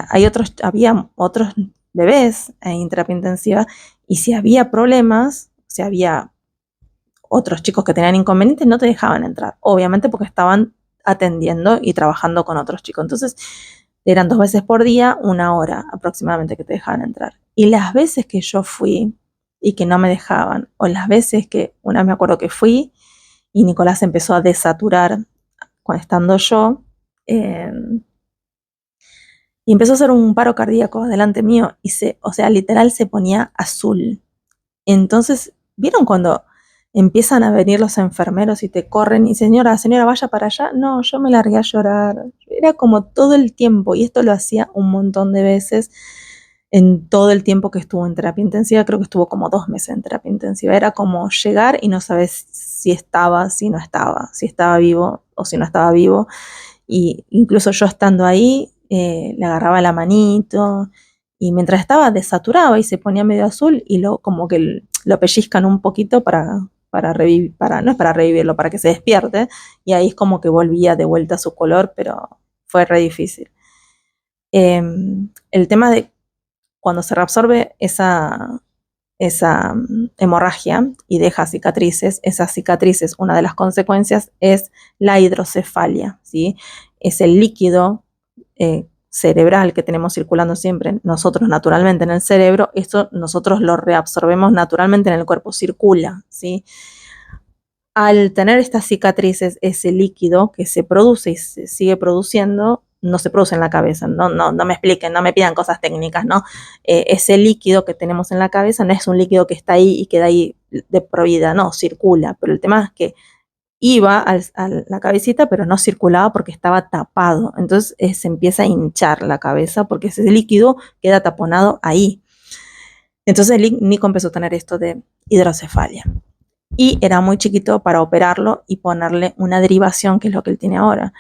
había otros bebés en terapia intensiva y si había problemas, si había otros chicos que tenían inconvenientes, no te dejaban entrar, obviamente porque estaban atendiendo y trabajando con otros chicos. Entonces eran 2 veces por día, 1 hora aproximadamente que te dejaban entrar. Y las veces que yo fui y que no me dejaban, o las veces que, una vez me acuerdo que fui y Nicolás empezó a desaturar cuando estando yo, y empezó a hacer un paro cardíaco delante mío y o sea, literal se ponía azul. Entonces, ¿vieron cuando empiezan a venir los enfermeros y te corren y señora, vaya para allá? No, yo me largué a llorar. Era como todo el tiempo, y esto lo hacía un montón de veces en todo el tiempo que estuvo en terapia intensiva. Creo que estuvo como 2 meses en terapia intensiva. Era como llegar y no sabes si estaba, si no estaba, si estaba vivo o si no estaba vivo. Y incluso yo estando ahí, le agarraba la manito, y mientras estaba desaturaba y se ponía medio azul, y como que lo pellizcan un poquito revivir, no es para revivirlo, para que se despierte, y ahí es como que volvía de vuelta a su color, pero fue re difícil. El tema de cuando se reabsorbe esa hemorragia y deja cicatrices, esas cicatrices, una de las consecuencias es la hidrocefalia, ¿sí? Es el líquido cerebral que tenemos circulando siempre nosotros naturalmente en el cerebro. Esto nosotros lo reabsorbemos naturalmente en el cuerpo, circula, ¿sí? Al tener estas cicatrices, ese líquido que se produce y se sigue produciendo, no se produce en la cabeza. No me expliquen, no me pidan cosas técnicas, ¿no? Ese líquido que tenemos en la cabeza no es un líquido que está ahí y queda ahí de por vida, no, circula. Pero el tema es que iba a la cabecita, pero no circulaba porque estaba tapado. Entonces se empieza a hinchar la cabeza porque ese líquido queda taponado ahí. Entonces Nico empezó a tener esto de hidrocefalia. Y era muy chiquito para operarlo y ponerle una derivación, que es lo que él tiene ahora.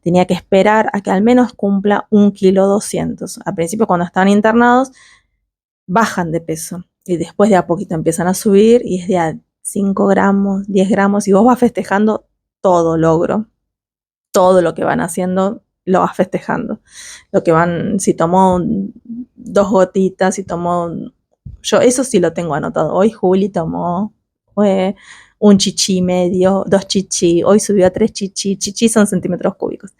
Tenía que esperar a que al menos cumpla 1,2 kg. Al principio, cuando estaban internados, bajan de peso y después de a poquito empiezan a subir, y es de a 5 gramos, 10 gramos, y vos vas festejando todo logro. Todo lo que van haciendo lo vas festejando. Lo que van, si tomó 2 gotitas, si tomó... Yo eso sí lo tengo anotado. Hoy Juli tomó un chichi medio, 2 chichi, hoy subió a 3 chichi. Chichi son centímetros cúbicos.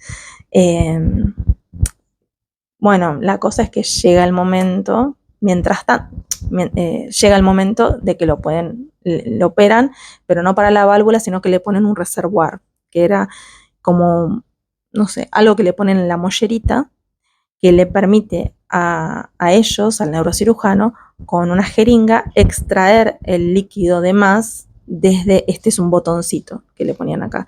Bueno, la cosa es que llega el momento, mientras tanto, llega el momento de que lo operan, pero no para la válvula, sino que le ponen un reservoir, que era como, no sé, algo que le ponen en la mollerita, que le permite a ellos, al neurocirujano, con una jeringa, extraer el líquido de más desde, este es un botoncito que le ponían acá.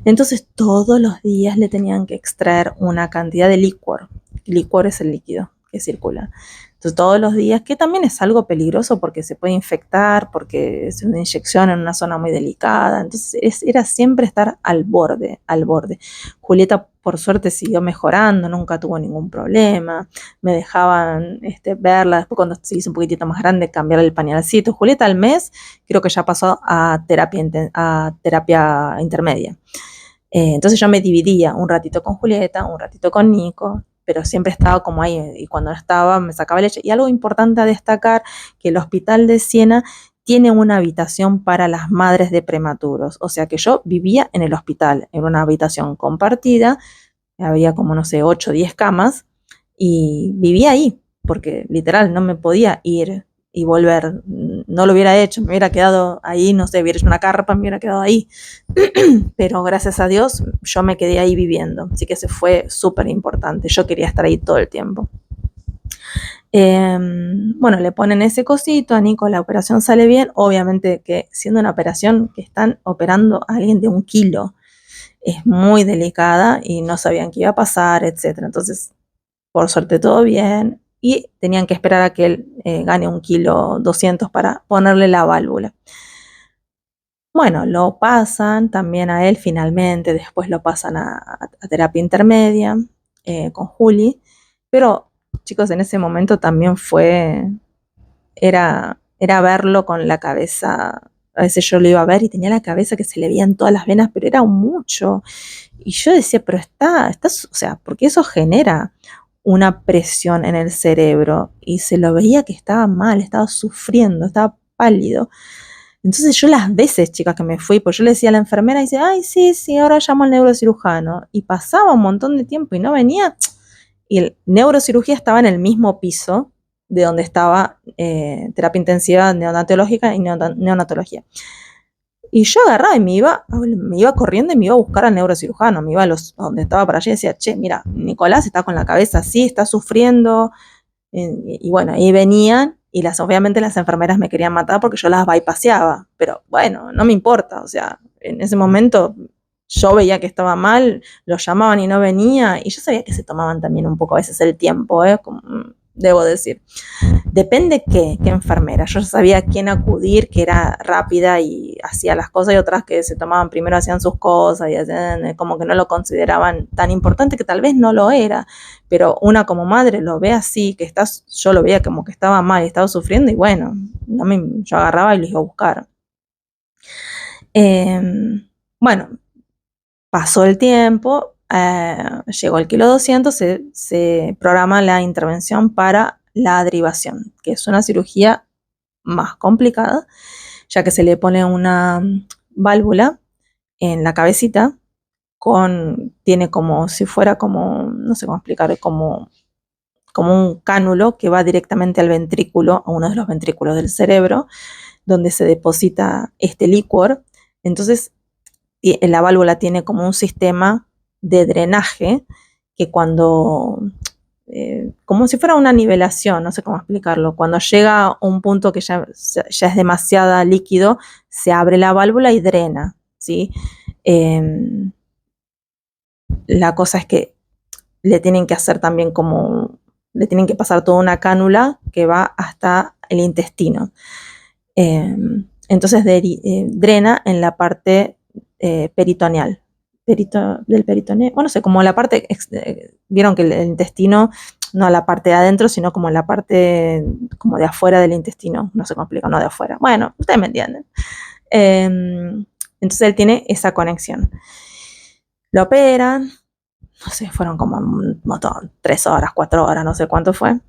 Entonces todos los días le tenían que extraer una cantidad de licor. El licor es el líquido que circula. Entonces todos los días, que también es algo peligroso porque se puede infectar, porque es una inyección en una zona muy delicada. Entonces era siempre estar al borde, al borde. Julieta por suerte siguió mejorando, nunca tuvo ningún problema. Me dejaban verla, después cuando se hizo un poquitito más grande, cambiar el pañalcito. Julieta al mes creo que ya pasó a terapia intermedia. Entonces yo me dividía un ratito con Julieta, un ratito con Nico, pero siempre estaba como ahí, y cuando estaba me sacaba leche. Y algo importante a destacar, que el hospital de Siena tiene una habitación para las madres de prematuros, o sea que yo vivía en el hospital, en una habitación compartida, había como, no sé, 8 o 10 camas, y vivía ahí, porque literal no me podía ir y volver, no lo hubiera hecho, me hubiera quedado ahí, no sé, hubiera hecho una carpa, me hubiera quedado ahí, pero gracias a Dios yo me quedé ahí viviendo, así que eso fue súper importante, yo quería estar ahí todo el tiempo. Bueno, le ponen ese cosito a Nico, la operación sale bien, obviamente que siendo una operación que están operando a alguien de 1 kilo, es muy delicada y no sabían qué iba a pasar, etcétera. Entonces, por suerte todo bien, y tenían que esperar a que él gane 1,2 kg para ponerle la válvula. Bueno, lo pasan también a él finalmente, después lo pasan a terapia intermedia con Juli, pero chicos, en ese momento también era verlo con la cabeza. A veces yo lo iba a ver y tenía la cabeza que se le veían todas las venas, pero era mucho. Y yo decía, pero o sea, porque eso genera una presión en el cerebro, y se lo veía que estaba mal, estaba sufriendo, estaba pálido. Entonces yo las veces, chicas, que me fui, pues yo le decía a la enfermera, y dice, ay, sí, ahora llamo al neurocirujano. Y pasaba un montón de tiempo y no venía. Y el neurocirugía estaba en el mismo piso de donde estaba terapia intensiva neonatológica y neonatología. Y yo agarraba y me iba corriendo y me iba a buscar al neurocirujano, me iba a donde estaba para allá y decía, che, mira, Nicolás está con la cabeza así, está sufriendo. Y bueno, ahí venían y obviamente las enfermeras me querían matar porque yo las bypaseaba, pero bueno, no me importa, o sea, en ese momento yo veía que estaba mal, los llamaban y no venía, y yo sabía que se tomaban también un poco a veces el tiempo, como, debo decir. Depende qué enfermera. Yo sabía a quién acudir, que era rápida y hacía las cosas, y otras que se tomaban primero, hacían sus cosas y hacían, como que no lo consideraban tan importante, que tal vez no lo era, pero una como madre lo ve así, yo lo veía como que estaba mal y estaba sufriendo, y bueno, yo agarraba y lo iba a buscar. Bueno, pasó el tiempo, llegó el kilo 200, se programa la intervención para la derivación, que es una cirugía más complicada, ya que se le pone una válvula en la cabecita, tiene como si fuera como, no sé cómo explicar, como un cánulo que va directamente al ventrículo, a uno de los ventrículos del cerebro, donde se deposita este líquor. Entonces, la válvula tiene como un sistema de drenaje que como si fuera una nivelación, no sé cómo explicarlo, cuando llega a un punto que ya es demasiado líquido, se abre la válvula y drena, ¿sí? La cosa es que le tienen que hacer también le tienen que pasar toda una cánula que va hasta el intestino. Entonces drena en la parte peritoneal. Del peritoneo, bueno, no sé, como la parte, vieron que el intestino, no la parte de adentro, sino como la parte como de afuera del intestino, no sé cómo explico, no de afuera. Bueno, ustedes me entienden. Entonces él tiene esa conexión. Lo operan, no sé, fueron como un montón, 3 horas, 4 horas, no sé cuánto fue.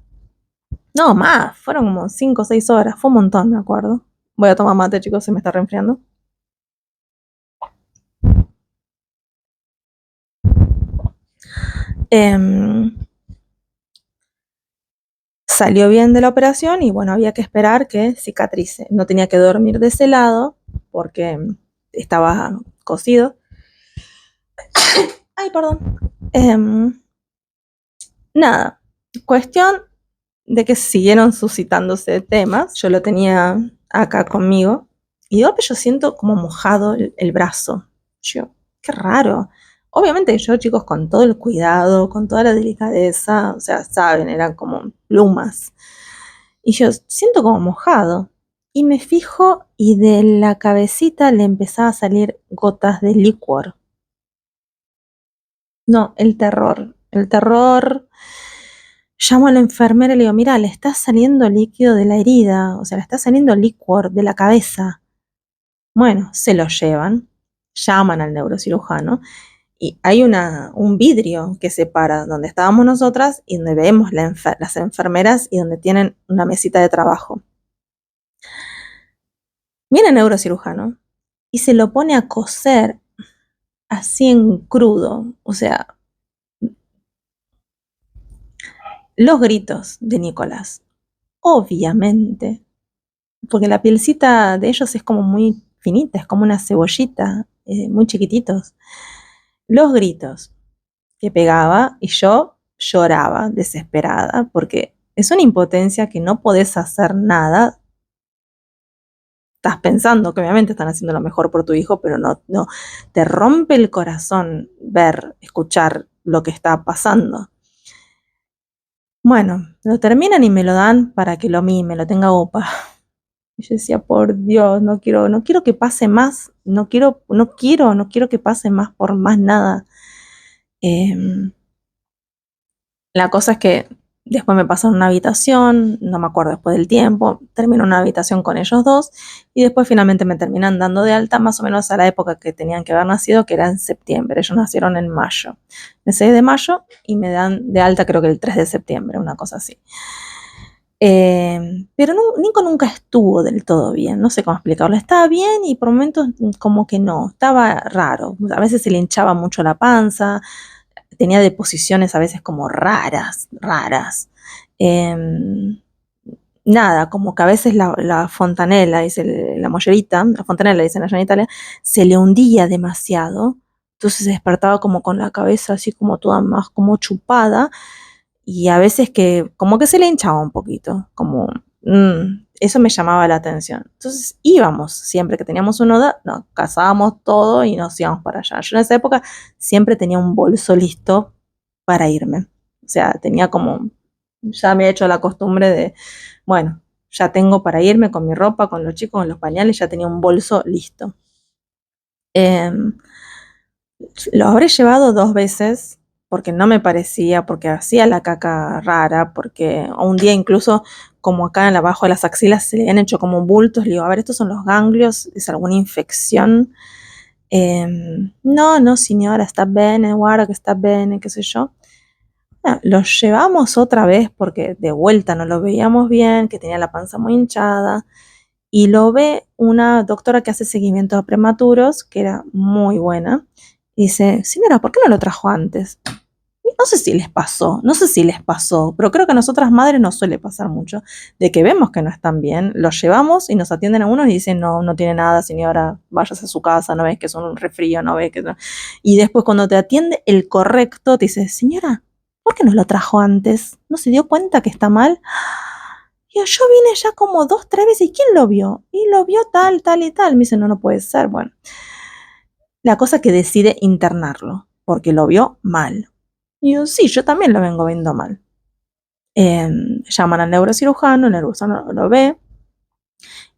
No, más, fueron como 5 o 6 horas, fue un montón, me acuerdo. Voy a tomar mate, chicos, se me está reenfriando. Salió bien de la operación y bueno, había que esperar que cicatrice. No tenía que dormir de ese lado porque estaba cosido. Ay, perdón. Nada, cuestión de que siguieron suscitándose temas. Yo lo tenía acá conmigo y de golpe yo siento como mojado el brazo. Yo, qué raro. Obviamente yo, chicos, con todo el cuidado, con toda la delicadeza, o sea, saben, eran como plumas. Y yo siento como mojado. Y me fijo y de la cabecita le empezaba a salir gotas de licor. No, el terror. El terror. Llamo a la enfermera y le digo, mira, le está saliendo líquido de la herida, o sea, le está saliendo licor de la cabeza. Bueno, se lo llevan, llaman al neurocirujano y hay un vidrio que separa donde estábamos nosotras y donde vemos las enfermeras y donde tienen una mesita de trabajo. Viene el neurocirujano y se lo pone a coser así en crudo, o sea, los gritos de Nicolás, obviamente, porque la pielcita de ellos es como muy finita, es como una cebollita, muy chiquititos. Los gritos que pegaba y yo lloraba desesperada porque es una impotencia que no podés hacer nada. Estás pensando que obviamente están haciendo lo mejor por tu hijo, pero no, te rompe el corazón escuchar lo que está pasando. Bueno, lo terminan y me lo dan para que lo mime, lo tenga OPA. Y yo decía, por Dios, no quiero que pase más, no quiero que pase más por más nada. La cosa es que después me pasaron a una habitación, no me acuerdo después del tiempo, terminé en una habitación con ellos dos y después finalmente me terminan dando de alta más o menos a la época que tenían que haber nacido, que era en septiembre. Ellos nacieron en mayo, el 6 de mayo, y me dan de alta creo que el 3 de septiembre, una cosa así. Pero Nico nunca estuvo del todo bien, no sé cómo explicarlo. Estaba bien y por momentos como que no, estaba raro. A veces se le hinchaba mucho la panza, tenía deposiciones a veces como raras. nada, como que a veces la fontanela, dice la mollerita, la fontanela, dicen allá en Italia, se le hundía demasiado, entonces se despertaba como con la cabeza así como toda más como chupada, y a veces que como que se le hinchaba un poquito, como eso me llamaba la atención. Entonces íbamos, siempre que teníamos una oda, nos casábamos todo y nos íbamos para allá. Yo en esa época siempre tenía un bolso listo para irme. O sea, tenía como, ya me he hecho la costumbre de, bueno, ya tengo para irme con mi ropa, con los chicos, con los pañales, ya tenía un bolso listo. Lo habré llevado 2 veces porque no me parecía, porque hacía la caca rara, porque un día incluso como acá en abajo de las axilas se le han hecho como bultos, le digo, a ver, estos son los ganglios, es alguna infección. No, no señora, está bene, guarda que está bene, qué sé yo. Lo llevamos otra vez porque de vuelta no lo veíamos bien, que tenía la panza muy hinchada, y lo ve una doctora que hace seguimiento a prematuros, que era muy buena, y dice, señora, ¿por qué no lo trajo antes? No sé si les pasó, no sé si les pasó, pero creo que a nosotras madres nos suele pasar mucho, de que vemos que no están bien, los llevamos y nos atienden a uno y dicen, no, no tiene nada, señora, váyase a su casa, no ves que es un resfrío, no ves que... no. Y después cuando te atiende el correcto, te dice, señora, ¿por qué no lo trajo antes? ¿No se dio cuenta que está mal? Y yo vine ya como 2, 3 veces, ¿y quién lo vio? Y lo vio tal, tal y tal. Me dice, no, no puede ser. Bueno, la cosa que decide internarlo, porque lo vio mal. Y yo, sí, yo también lo vengo viendo mal. Llaman al neurocirujano, el neurocirujano lo ve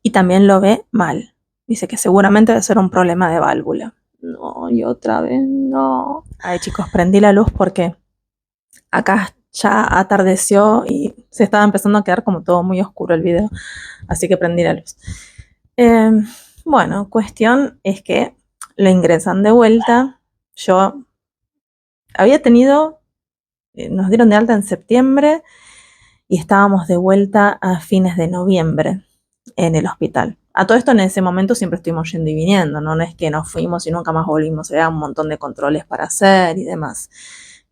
y también lo ve mal. Dice que seguramente debe ser un problema de válvula. No, y otra vez no. Ay, chicos, prendí la luz porque acá ya atardeció y se estaba empezando a quedar como todo muy oscuro el video, así que prendí la luz. Bueno, cuestión es que lo ingresan de vuelta. Yo había tenido, nos dieron de alta en septiembre y estábamos de vuelta a fines de noviembre en el hospital. A todo esto en ese momento siempre estuvimos yendo y viniendo, no es que nos fuimos y nunca más volvimos, había un montón de controles para hacer y demás.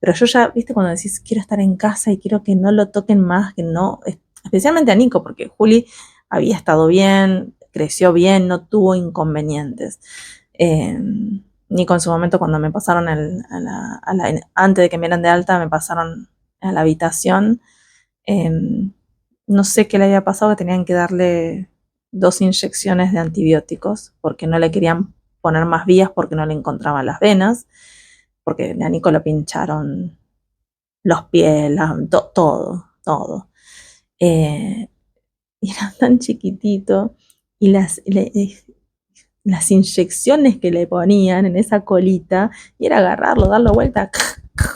Pero yo ya, viste, cuando decís quiero estar en casa y quiero que no lo toquen más, que no, especialmente a Nico, porque Juli había estado bien, creció bien, no tuvo inconvenientes. Nico en su momento cuando me pasaron antes de que me dieran de alta, me pasaron a la habitación. No sé qué le había pasado, que tenían que darle 2 inyecciones de antibióticos porque no le querían poner más vías porque no le encontraban las venas, porque a Nico lo pincharon los pies, todo. Y era tan chiquitito y las inyecciones que le ponían en esa colita, y era agarrarlo, darlo vuelta,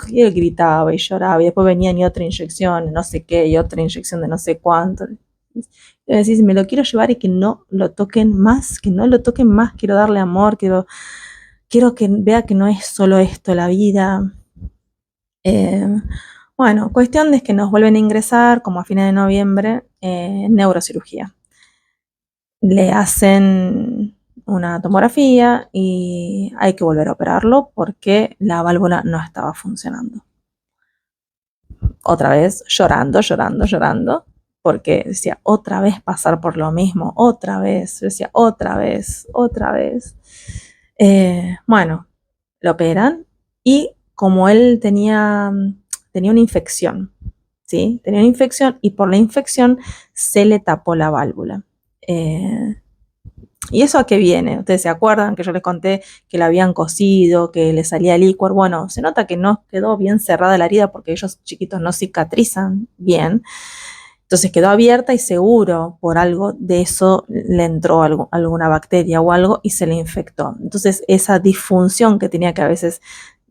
y él gritaba y lloraba, y después venían y otra inyección, no sé qué, y otra inyección de no sé cuánto. Y decís, me lo quiero llevar y que no lo toquen más, que no lo toquen más, quiero darle amor, quiero que vea que no es solo esto la vida. Bueno, cuestión es que nos vuelven a ingresar como a fines de noviembre en neurocirugía. Le hacen una tomografía y hay que volver a operarlo porque la válvula no estaba funcionando. Otra vez llorando, porque decía, otra vez pasar por lo mismo, otra vez, decía, otra vez. Bueno, lo operan y como él tenía una infección, ¿sí? Tenía una infección y por la infección se le tapó la válvula. ¿Y eso a qué viene? Ustedes se acuerdan que yo les conté que la habían cosido, que le salía líquor. Bueno, se nota que no quedó bien cerrada la herida porque ellos chiquitos no cicatrizan bien. Entonces quedó abierta y seguro por algo de eso le entró alguna bacteria o algo y se le infectó. Entonces esa disfunción que tenía, que a veces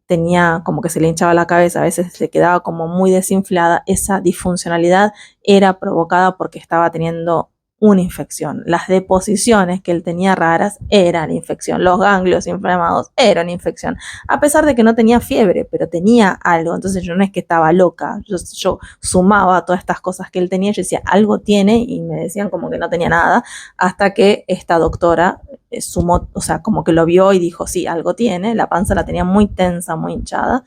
tenía como que se le hinchaba la cabeza, a veces le quedaba como muy desinflada, esa disfuncionalidad era provocada porque estaba teniendo una infección. Las deposiciones que él tenía raras eran infección. Los ganglios inflamados eran infección. A pesar de que no tenía fiebre, pero tenía algo. Entonces yo no es que estaba loca. Yo sumaba todas estas cosas que él tenía. Yo decía, algo tiene, y me decían como que no tenía nada, hasta que esta doctora sumó, o sea, como que lo vio y dijo, sí, algo tiene. La panza la tenía muy tensa, muy hinchada.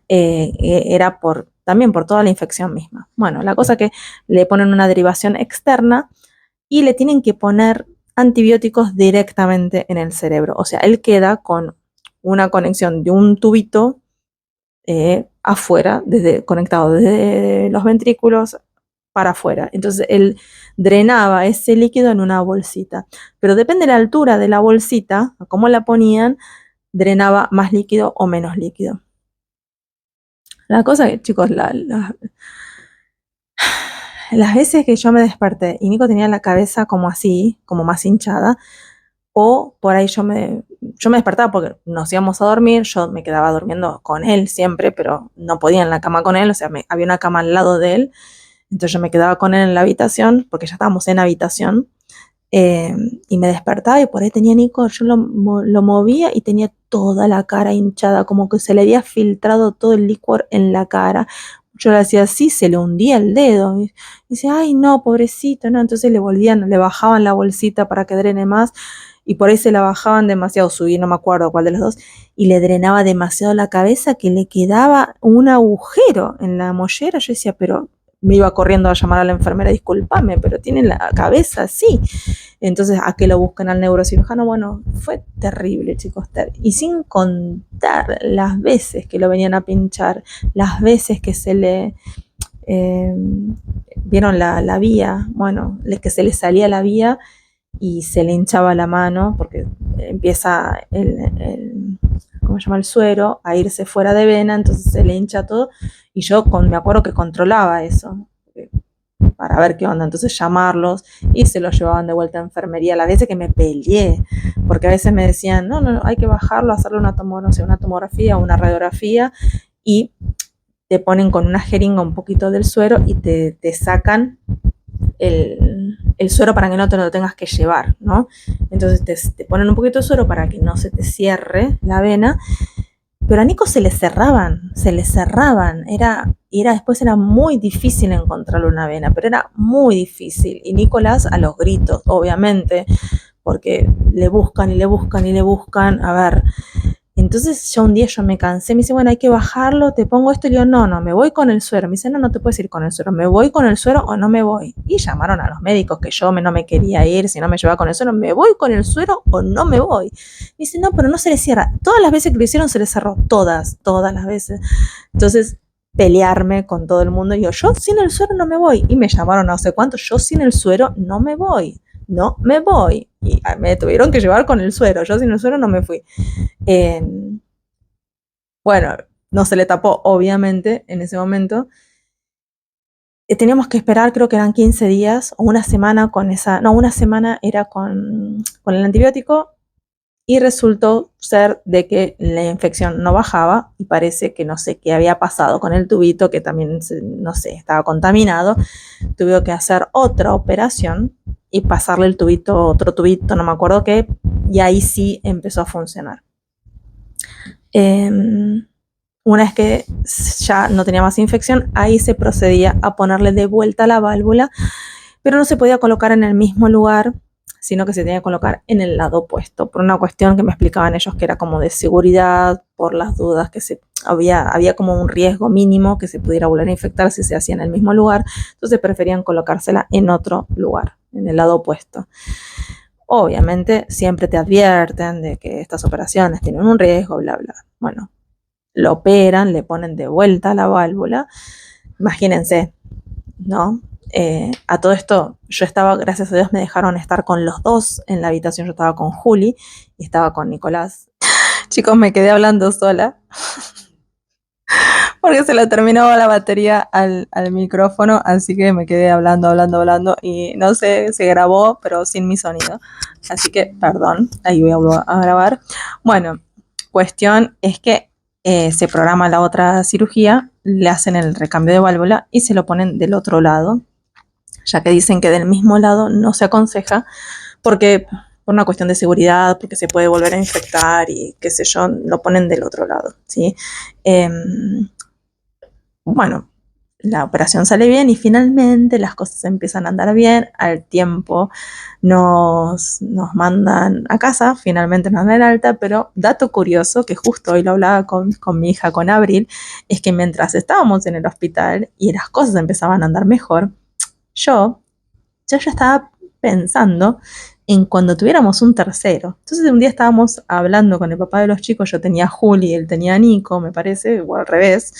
Era por también por toda la infección misma. Bueno, la cosa que le ponen una derivación externa y le tienen que poner antibióticos directamente en el cerebro. O sea, él queda con una conexión de un tubito afuera, conectado desde los ventrículos para afuera. Entonces él drenaba ese líquido en una bolsita. Pero depende de la altura de la bolsita, a cómo la ponían, drenaba más líquido o menos líquido. La cosa que, chicos, las veces que yo me desperté y Nico tenía la cabeza como así, como más hinchada, o por ahí yo me despertaba porque nos íbamos a dormir, yo me quedaba durmiendo con él siempre, pero no podía en la cama con él, o sea, había una cama al lado de él, entonces yo me quedaba con él en la habitación, porque ya estábamos en habitación, y me despertaba y por ahí tenía Nico, yo lo movía y tenía toda la cara hinchada, como que se le había filtrado todo el licor en la cara. Yo le hacía así, se le hundía el dedo. Y dice, ay, no, pobrecito, no. Entonces le bajaban la bolsita para que drene más. Y por ahí se la bajaban demasiado, subí, no me acuerdo cuál de los dos, y le drenaba demasiado la cabeza que le quedaba un agujero en la mollera. Yo decía, pero me iba corriendo a llamar a la enfermera, discúlpame, pero tiene la cabeza así. Entonces, ¿a qué lo buscan al neurocirujano? Bueno, fue terrible, chicos. Y sin contar las veces que lo venían a pinchar, las veces que se le... vieron la vía, bueno, que se le salía la vía y se le hinchaba la mano porque empieza ¿cómo se llama? El suero a irse fuera de vena, entonces se le hincha todo. Y yo me acuerdo que controlaba eso para ver qué onda, entonces llamarlos y se los llevaban de vuelta a enfermería. Las veces que me peleé, porque a veces me decían, no, hay que bajarlo, hacerle una tomografía o una radiografía, y te ponen con una jeringa un poquito del suero y te sacan el suero para que no te lo tengas que llevar, ¿no? Entonces te ponen un poquito de suero para que no se te cierre la vena, pero a Nico se le cerraban, después era muy difícil encontrarle una vena, pero era muy difícil, y Nicolás a los gritos, obviamente, porque le buscan y le buscan y le buscan, a ver. Entonces ya un día yo me cansé, me dice, bueno, hay que bajarlo, te pongo esto, y yo, no, me voy con el suero. Me dice, no te puedes ir con el suero, me voy con el suero o no me voy. Y llamaron a los médicos que yo no me quería ir, si no me llevaba con el suero, me voy con el suero o no me voy. Me dice, no, pero no se le cierra. Todas las veces que lo hicieron se le cerró, todas las veces. Entonces, pelearme con todo el mundo, y yo sin el suero no me voy. Y me llamaron a no sé cuánto, yo sin el suero no me voy. No me voy. Y me tuvieron que llevar con el suero, yo sin el suero no me fui. Bueno, no se le tapó, obviamente, en ese momento. Teníamos que esperar, creo que eran 15 días o una semana una semana era con el antibiótico, y resultó ser de que la infección no bajaba, y parece que no sé qué había pasado con el tubito, que también, no sé, estaba contaminado. Tuve que hacer otra operación y pasarle otro tubito, no me acuerdo qué, y ahí sí empezó a funcionar. Una vez que ya no tenía más infección, ahí se procedía a ponerle de vuelta la válvula, pero no se podía colocar en el mismo lugar, sino que se tenía que colocar en el lado opuesto, por una cuestión que me explicaban ellos que era como de seguridad, por las dudas que había como un riesgo mínimo que se pudiera volver a infectar si se hacía en el mismo lugar, entonces preferían colocársela en otro lugar, en el lado opuesto. Obviamente siempre te advierten de que estas operaciones tienen un riesgo, bla, bla. Bueno, lo operan, le ponen de vuelta la válvula. Imagínense, ¿no? A todo esto, yo estaba, gracias a Dios, me dejaron estar con los dos en la habitación. Yo estaba con Juli y estaba con Nicolás. Chicos, me quedé hablando sola porque se le terminaba la batería al micrófono, así que me quedé hablando, y no sé, se grabó, pero sin mi sonido. Así que, perdón, ahí voy a grabar. Bueno, cuestión es que se programa la otra cirugía, le hacen el recambio de válvula y se lo ponen del otro lado, ya que dicen que del mismo lado no se aconseja, porque por una cuestión de seguridad, porque se puede volver a infectar y qué sé yo, lo ponen del otro lado, ¿sí? Bueno, la operación sale bien y finalmente las cosas empiezan a andar bien. Al tiempo nos mandan a casa, finalmente nos dan el alta, pero dato curioso, que justo hoy lo hablaba con mi hija, con Abril, es que mientras estábamos en el hospital y las cosas empezaban a andar mejor, yo ya estaba pensando en cuando tuviéramos un tercero. Entonces un día estábamos hablando con el papá de los chicos, yo tenía a Juli, él tenía a Nico, me parece, o al revés,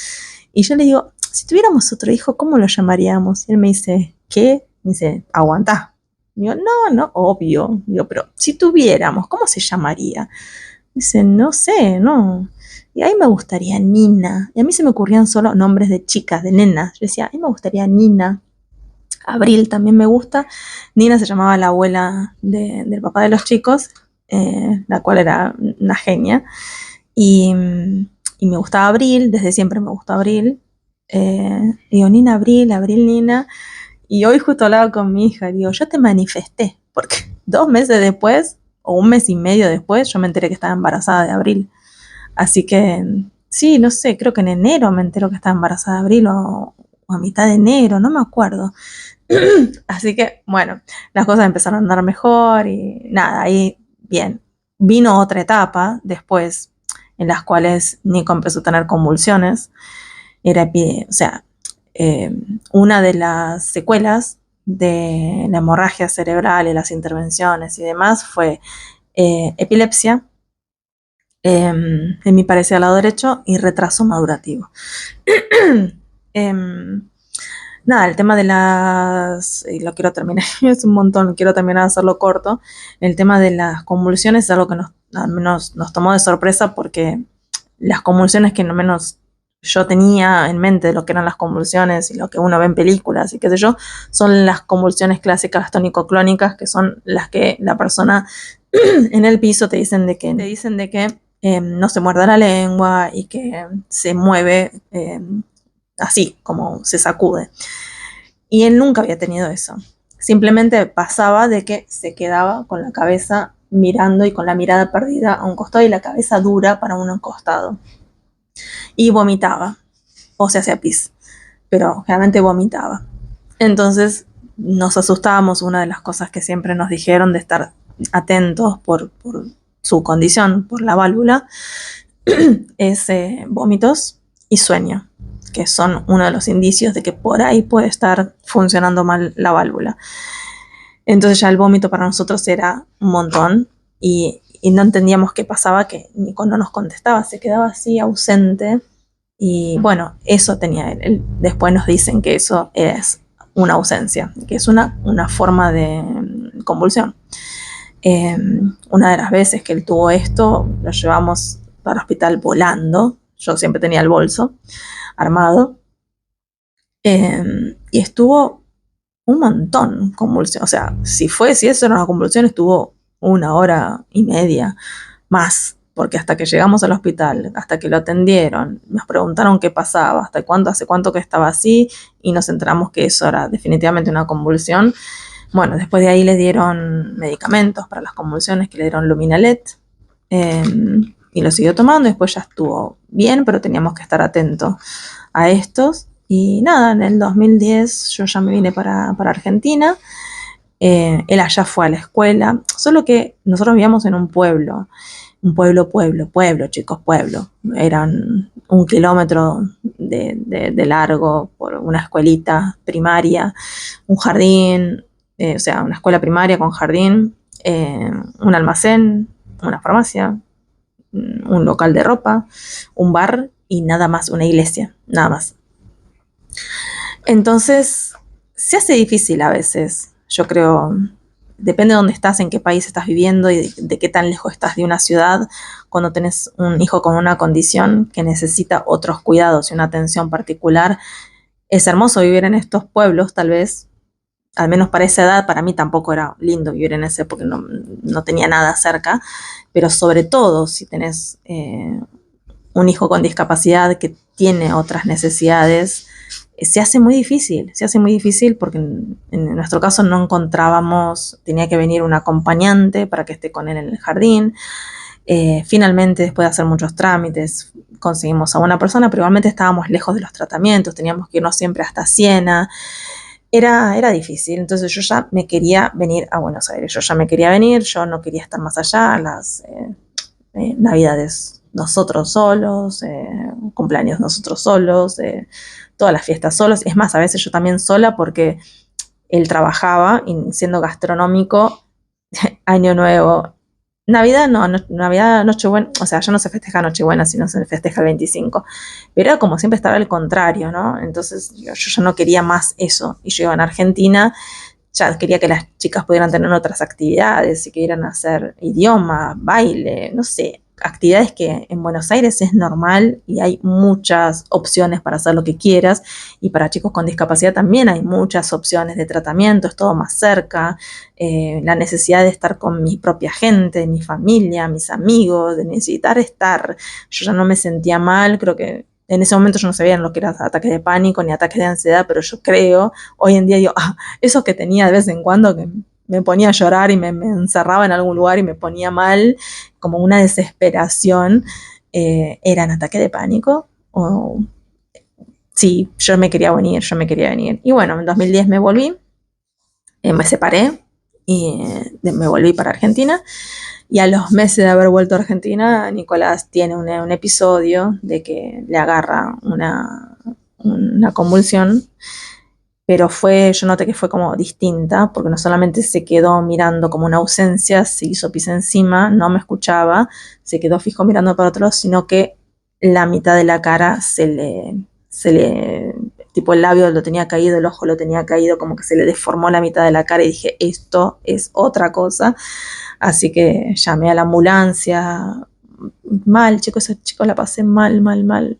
y yo le digo, si tuviéramos otro hijo, ¿cómo lo llamaríamos? Y él me dice, ¿qué? Me dice, aguantá. Digo, no, obvio. Digo, pero si tuviéramos, ¿cómo se llamaría? Dice, no sé, no. Y a mí me gustaría Nina. Y a mí se me ocurrían solo nombres de chicas, de nenas. Yo decía, a mí me gustaría Nina. Abril también me gusta. Nina se llamaba la abuela del papá de los chicos, la cual era una genia. Y, y me gustaba Abril, desde siempre me gustó Abril. Digo, Nina, Abril, Nina. Y hoy justo hablaba con mi hija, digo, yo te manifesté, porque 2 meses después, o 1 mes y medio después, yo me enteré que estaba embarazada de Abril. Así que, sí, no sé, creo que en enero me enteró que estaba embarazada de Abril o a mitad de enero, no me acuerdo. Así que, bueno, las cosas empezaron a andar mejor y nada, ahí bien. Vino otra etapa después en las cuales Nico empezó a tener convulsiones. Era, o sea, una de las secuelas de la hemorragia cerebral y las intervenciones y demás fue epilepsia, en mi parecer al lado derecho, y retraso madurativo. Nada, el tema de las, y lo quiero terminar, es un montón, quiero terminar de hacerlo corto, el tema de las convulsiones es algo que al menos nos tomó de sorpresa, porque las convulsiones que al menos yo tenía en mente de lo que eran las convulsiones y lo que uno ve en películas y qué sé yo, son las convulsiones clásicas tónico-clónicas, que son las que la persona en el piso te dicen de que no se muerde la lengua y que se mueve así, como se sacude. Y él nunca había tenido eso. Simplemente pasaba de que se quedaba con la cabeza mirando y con la mirada perdida a un costado y la cabeza dura para un costado. Y vomitaba, o se hacía pis, pero generalmente vomitaba. Entonces nos asustábamos. Una de las cosas que siempre nos dijeron de estar atentos por su condición, por la válvula, es vómitos y sueño, que son uno de los indicios de que por ahí puede estar funcionando mal la válvula. Entonces ya el vómito para nosotros era un montón y no entendíamos qué pasaba, que Nico no nos contestaba, se quedaba así ausente. Y bueno, eso tenía él. Después nos dicen que eso es una ausencia, que es una forma de convulsión. Una de las veces que él tuvo esto, lo llevamos para el hospital volando. Yo siempre tenía el bolso armado. Y estuvo un montón convulsión. O sea, si eso era una convulsión, estuvo 1 hora y media más. Porque hasta que llegamos al hospital, hasta que lo atendieron, nos preguntaron qué pasaba, hace cuánto que estaba así, y nos enteramos que eso era definitivamente una convulsión. Bueno, después de ahí le dieron medicamentos para las convulsiones, que le dieron Luminalet, y lo siguió tomando. Después ya estuvo bien, pero teníamos que estar atentos a estos. Y nada, en el 2010 yo ya me vine para Argentina. Él allá fue a la escuela, solo que nosotros vivíamos en un pueblo, chicos, pueblo. Eran 1 kilómetro de largo por una escuelita primaria, un jardín, o sea, una escuela primaria con jardín, un almacén, una farmacia, un local de ropa, un bar y nada más, una iglesia, nada más. Entonces, se hace difícil a veces, yo creo. Depende de dónde estás, en qué país estás viviendo y de qué tan lejos estás de una ciudad, cuando tenés un hijo con una condición que necesita otros cuidados y una atención particular. Es hermoso vivir en estos pueblos, tal vez, al menos para esa edad. Para mí tampoco era lindo vivir en ese, porque no tenía nada cerca, pero sobre todo si tenés un hijo con discapacidad que tiene otras necesidades, se hace muy difícil porque en nuestro caso no encontrábamos, tenía que venir un acompañante para que esté con él en el jardín. Finalmente, después de hacer muchos trámites, conseguimos a una persona, pero igualmente estábamos lejos de los tratamientos, teníamos que irnos siempre hasta Siena. Era difícil, entonces yo ya me quería venir a Buenos Aires, yo no quería estar más allá, las navidades nosotros solos, cumpleaños nosotros solos, todas las fiestas solos, es más, a veces yo también sola porque él trabajaba y siendo gastronómico, Año Nuevo, Navidad Navidad, Nochebuena, o sea, ya no se festeja Nochebuena, sino se festeja el 25. Pero era como siempre estaba al contrario, ¿no? Entonces yo ya no quería más eso. Y yo iba en Argentina, ya quería que las chicas pudieran tener otras actividades, si quieran hacer idioma, baile, no sé, actividades que en Buenos Aires es normal y hay muchas opciones para hacer lo que quieras, y para chicos con discapacidad también hay muchas opciones de tratamiento, es todo más cerca, la necesidad de estar con mi propia gente, mi familia, mis amigos, de necesitar estar, yo ya no me sentía mal, creo que en ese momento yo no sabía lo que era ataques de pánico ni ataques de ansiedad, pero yo creo, hoy en día digo, eso que tenía de vez en cuando que me ponía a llorar y me encerraba en algún lugar y me ponía mal, como una desesperación, eran ataques de pánico. O, sí, yo me quería venir. Y bueno, en 2010 me volví, me separé y me volví para Argentina. Y a los meses de haber vuelto a Argentina, Nicolás tiene un episodio de que le agarra una convulsión, pero yo noté que fue como distinta, porque no solamente se quedó mirando como una ausencia, se hizo pis encima, no me escuchaba, se quedó fijo mirando para otro lado, sino que la mitad de la cara tipo el labio lo tenía caído, el ojo lo tenía caído, como que se le deformó la mitad de la cara y dije, esto es otra cosa. Así que llamé a la ambulancia, mal, chicos, ese chico la pasé mal, mal, mal.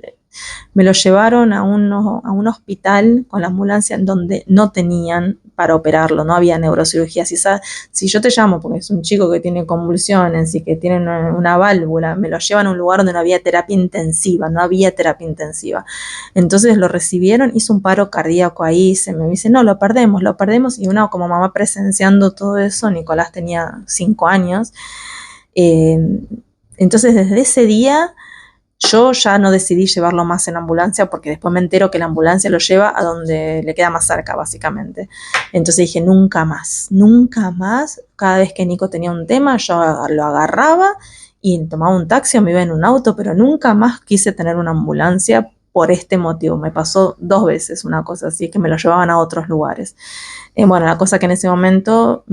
Me lo llevaron a un hospital con la ambulancia en donde no tenían para operarlo, no había neurocirugía. Si yo te llamo porque es un chico que tiene convulsiones y que tiene una válvula, me lo llevan a un lugar donde no había terapia intensiva, no había terapia intensiva. Entonces lo recibieron, hizo un paro cardíaco ahí, se me dice, no, lo perdemos, y una como mamá presenciando todo eso, Nicolás tenía 5 años. Eh, entonces desde ese día yo ya no decidí llevarlo más en ambulancia porque después me entero que la ambulancia lo lleva a donde le queda más cerca, básicamente. Entonces dije, nunca más, nunca más. Cada vez que Nico tenía un tema, yo lo agarraba y tomaba un taxi o me iba en un auto, pero nunca más quise tener una ambulancia por este motivo. Me pasó 2 veces una cosa así, que me lo llevaban a otros lugares. Bueno, la cosa que en ese momento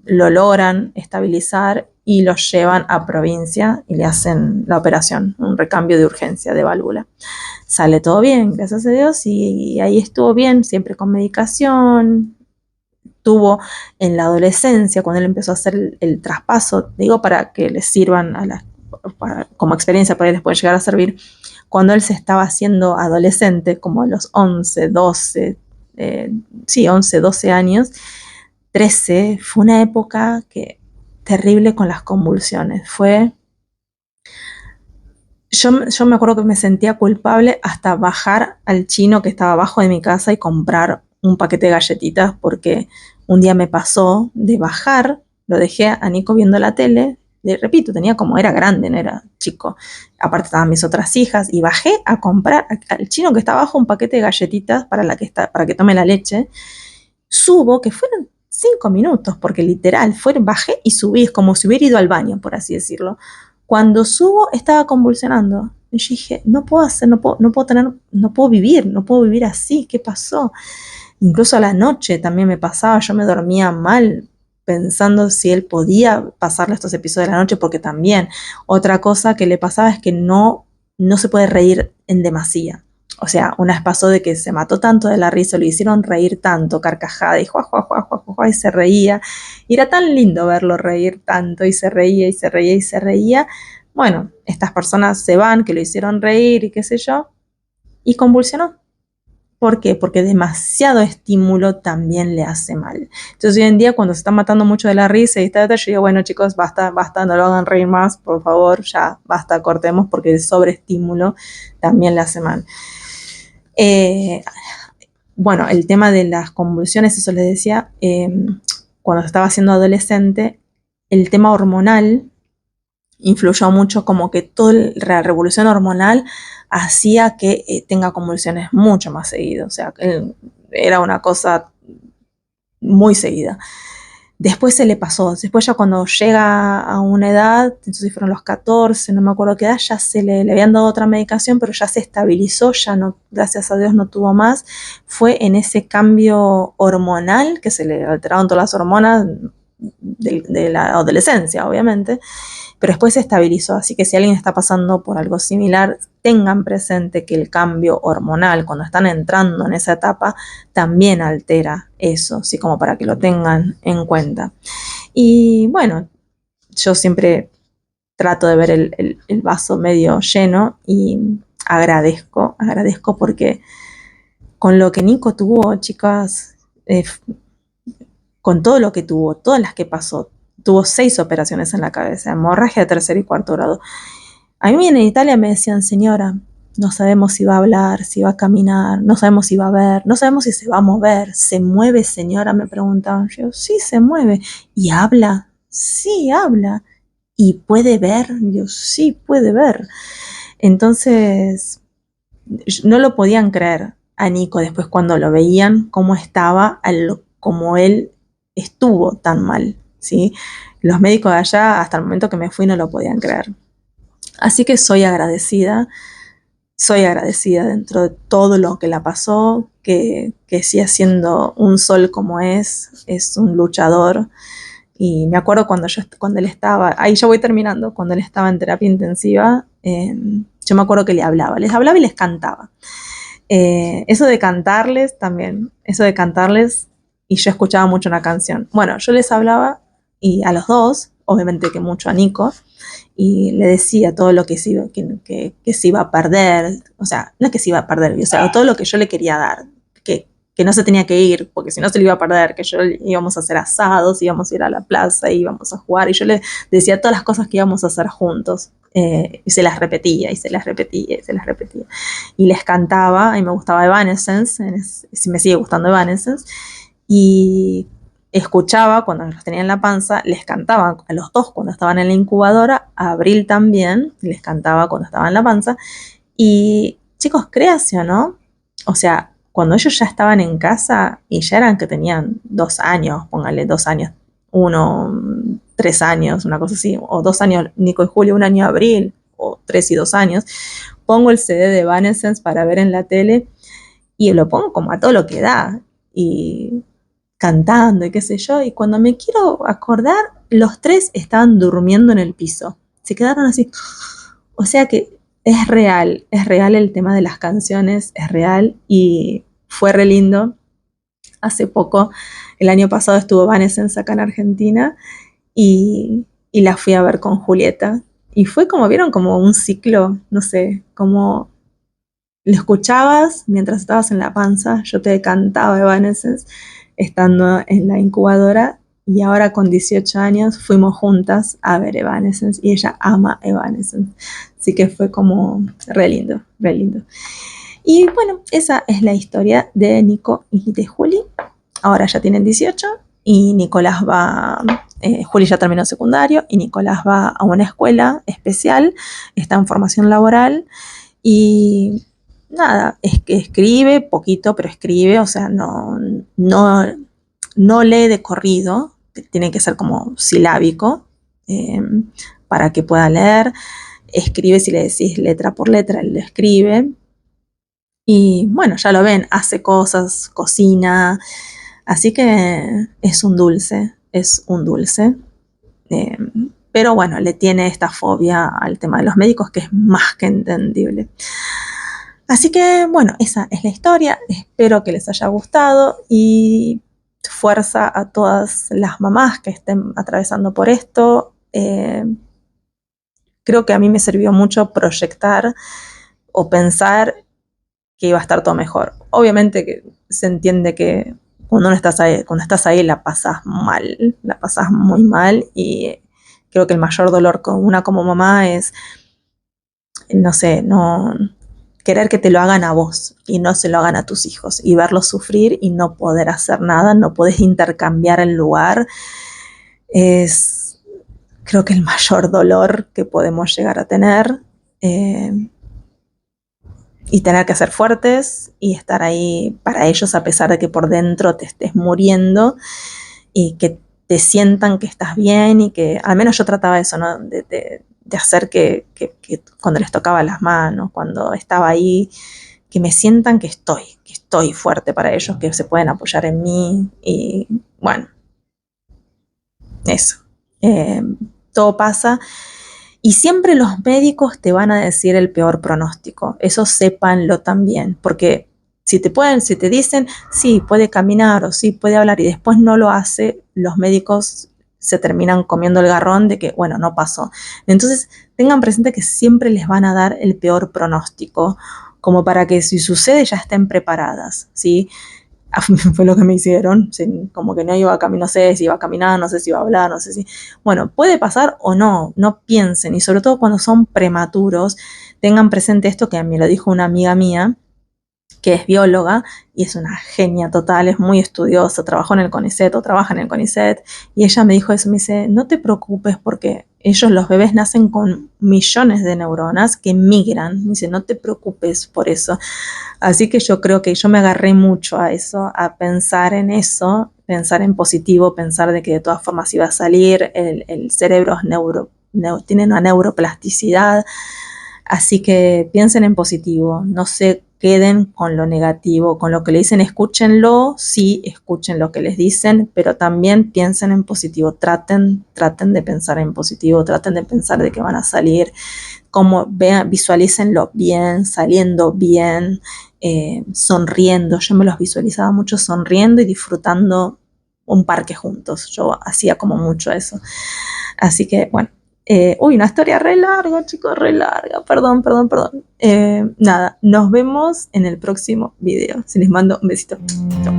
lo logran estabilizar y lo llevan a provincia y le hacen la operación, un recambio de urgencia de válvula. Sale todo bien, gracias a Dios, y ahí estuvo bien, siempre con medicación. Tuvo en la adolescencia, cuando él empezó a hacer el traspaso, digo para que les sirvan como experiencia, para él les puede llegar a servir, cuando él se estaba haciendo adolescente, como a los 11, 12, sí, 11, 12 años, 13, fue una época terrible con las convulsiones. Yo me acuerdo que me sentía culpable hasta bajar al chino que estaba abajo de mi casa y comprar un paquete de galletitas, porque un día me pasó de bajar, lo dejé a Nico viendo la tele, le repito, era grande, no era chico, aparte estaban mis otras hijas, y bajé a comprar al chino que estaba abajo un paquete de galletitas para que tome la leche. Subo, que fueron 5 minutos, porque literal, bajé y subí, es como si hubiera ido al baño, por así decirlo. Cuando subo, estaba convulsionando. Y yo dije, no puedo hacer, no puedo vivir así, ¿qué pasó? Incluso a la noche también me pasaba, yo me dormía mal pensando si él podía pasarle estos episodios de la noche, porque también otra cosa que le pasaba es que no se puede reír en demasía. O sea, una vez pasó de que se mató tanto de la risa, lo hicieron reír tanto, carcajada, y juá, juá, juá, juá, juá, juá, y se reía. Y era tan lindo verlo reír tanto, y se reía, y se reía, y se reía. Bueno, estas personas se van, que lo hicieron reír, y qué sé yo, y convulsionó. ¿Por qué? Porque demasiado estímulo también le hace mal. Entonces hoy en día cuando se está matando mucho de la risa y está, yo digo, bueno chicos, basta, basta, no lo hagan reír más, por favor, ya, basta, cortemos, porque el sobreestímulo también le hace mal. Bueno, el tema de las convulsiones, eso les decía, cuando estaba siendo adolescente, el tema hormonal influyó mucho, como que toda la revolución hormonal hacía que tenga convulsiones mucho más seguido, o sea, era una cosa muy seguida. Después se le pasó, después ya cuando llega a una edad, entonces fueron los 14, no me acuerdo qué edad, ya le habían dado otra medicación, pero ya se estabilizó, ya no, gracias a Dios no tuvo más. Fue en ese cambio hormonal, que se le alteraron todas las hormonas de la adolescencia, obviamente, pero después se estabilizó, así que si alguien está pasando por algo similar, tengan presente que el cambio hormonal, cuando están entrando en esa etapa, también altera eso, así como para que lo tengan en cuenta. Y bueno, yo siempre trato de ver el vaso medio lleno y agradezco porque con lo que Nico tuvo, chicas, con todo lo que tuvo, todas las que pasó, tuvo 6 operaciones en la cabeza, hemorragia de tercer y cuarto grado. A mí en Italia me decían, señora, no sabemos si va a hablar, si va a caminar, no sabemos si va a ver, no sabemos si se va a mover. ¿Se mueve, señora? Me preguntaban. Yo, sí, se mueve. ¿Y habla? Sí, habla. ¿Y puede ver? Yo, sí, puede ver. Entonces, no lo podían creer a Nico después cuando lo veían, cómo estaba, como él estuvo tan mal, ¿sí? Los médicos de allá, hasta el momento que me fui, no lo podían creer. Así que soy agradecida dentro de todo lo que la pasó, que sigue siendo un sol como es un luchador. Y me acuerdo cuando él estaba, ahí ya voy terminando, cuando él estaba en terapia intensiva, yo me acuerdo que les hablaba y les cantaba. Eso de cantarles también, y yo escuchaba mucho una canción. Bueno, yo les hablaba y a los dos, obviamente que mucho a Nico, y le decía todo lo que se iba a perder, o sea, no es que se iba a perder, o sea, todo lo que yo le quería dar, que no se tenía que ir, porque si no se le iba a perder, que yo íbamos a hacer asados, íbamos a ir a la plaza, íbamos a jugar, y yo le decía todas las cosas que íbamos a hacer juntos, y se las repetía, y les cantaba, y me gustaba Evanescence, me sigue gustando Evanescence, y escuchaba cuando los tenía en la panza, les cantaba a los dos cuando estaban en la incubadora, a Abril también, les cantaba cuando estaba en la panza, y chicos, créanse o no, o sea, cuando ellos ya estaban en casa y ya eran que tenían 2 años, póngale 2 años, 1, 3 años, una cosa así, o 2 años Nico y Julio, 1 año Abril, o 3 y 2 años, pongo el CD de Evanescence para ver en la tele y lo pongo como a todo lo que da, y cantando y qué sé yo, y cuando me quiero acordar, los 3 estaban durmiendo en el piso, se quedaron así, o sea que es real el tema de las canciones, es real, y fue re lindo. Hace poco, el año pasado estuvo Evanescence acá en Argentina y la fui a ver con Julieta, y fue como, vieron, como un ciclo, no sé, como lo escuchabas mientras estabas en la panza, yo te cantaba Evanescence estando en la incubadora, y ahora con 18 años fuimos juntas a ver Evanescence y ella ama Evanescence. Así que fue como re lindo, re lindo. Y bueno, esa es la historia de Nico y de Juli. Ahora ya tienen 18 y Nicolás Juli ya terminó secundario y Nicolás va a una escuela especial, está en formación laboral y nada, es que escribe poquito, pero escribe, o sea, no lee de corrido, tiene que ser como silábico eh, para que pueda leer. Escribe, si le decís letra por letra, él lo escribe. Y bueno, ya lo ven, hace cosas, cocina, así que es un dulce, eh, pero bueno, le tiene esta fobia al tema de los médicos que es más que entendible. Así que bueno, esa es la historia, espero que les haya gustado y fuerza a todas las mamás que estén atravesando por esto. Creo que a mí me sirvió mucho proyectar o pensar que iba a estar todo mejor. Obviamente que se entiende que cuando estás ahí la pasas mal, la pasas muy mal, y creo que el mayor dolor con una como mamá es, no sé, no querer que te lo hagan a vos y no se lo hagan a tus hijos, y verlos sufrir y no poder hacer nada, no podés intercambiar el lugar, es creo que el mayor dolor que podemos llegar a tener, y tener que ser fuertes y estar ahí para ellos a pesar de que por dentro te estés muriendo y que te sientan que estás bien y que, al menos yo trataba eso, ¿no? De hacer que cuando les tocaba las manos, cuando estaba ahí, que me sientan que estoy fuerte para ellos, que se pueden apoyar en mí y bueno, eso. Todo pasa y siempre los médicos te van a decir el peor pronóstico, eso sépanlo también, porque si te dicen, sí, puede caminar o sí, puede hablar y después no lo hace, los médicos se terminan comiendo el garrón de que, bueno, no pasó. Entonces, tengan presente que siempre les van a dar el peor pronóstico, como para que si sucede ya estén preparadas, ¿sí? Fue lo que me hicieron, como que no iba a caminar, no sé si iba a caminar, no sé si iba a hablar, no sé si... Bueno, puede pasar o no, no piensen, y sobre todo cuando son prematuros, tengan presente esto que me lo dijo una amiga mía, que es bióloga y es una genia total, es muy estudiosa, trabajó en el CONICET o trabaja en el CONICET, y ella me dijo eso, me dice, no te preocupes porque ellos, los bebés, nacen con millones de neuronas que migran, me dice, no te preocupes por eso. Así que yo creo que yo me agarré mucho a eso, a pensar en eso, pensar en positivo, pensar de que de todas formas iba a salir, el cerebro es tiene una neuroplasticidad, así que piensen en positivo, no se queden con lo negativo, con lo que le dicen, escúchenlo, sí, escuchen lo que les dicen, pero también piensen en positivo, traten de pensar en positivo, traten de pensar de que van a salir, como vean, visualícenlo bien, saliendo bien, sonriendo. Yo me los visualizaba mucho sonriendo y disfrutando un parque juntos. Yo hacía como mucho eso. Así que, bueno. Una historia re larga, chicos, re larga. Perdón. Nada, nos vemos en el próximo video. Se les mando un besito. Chau.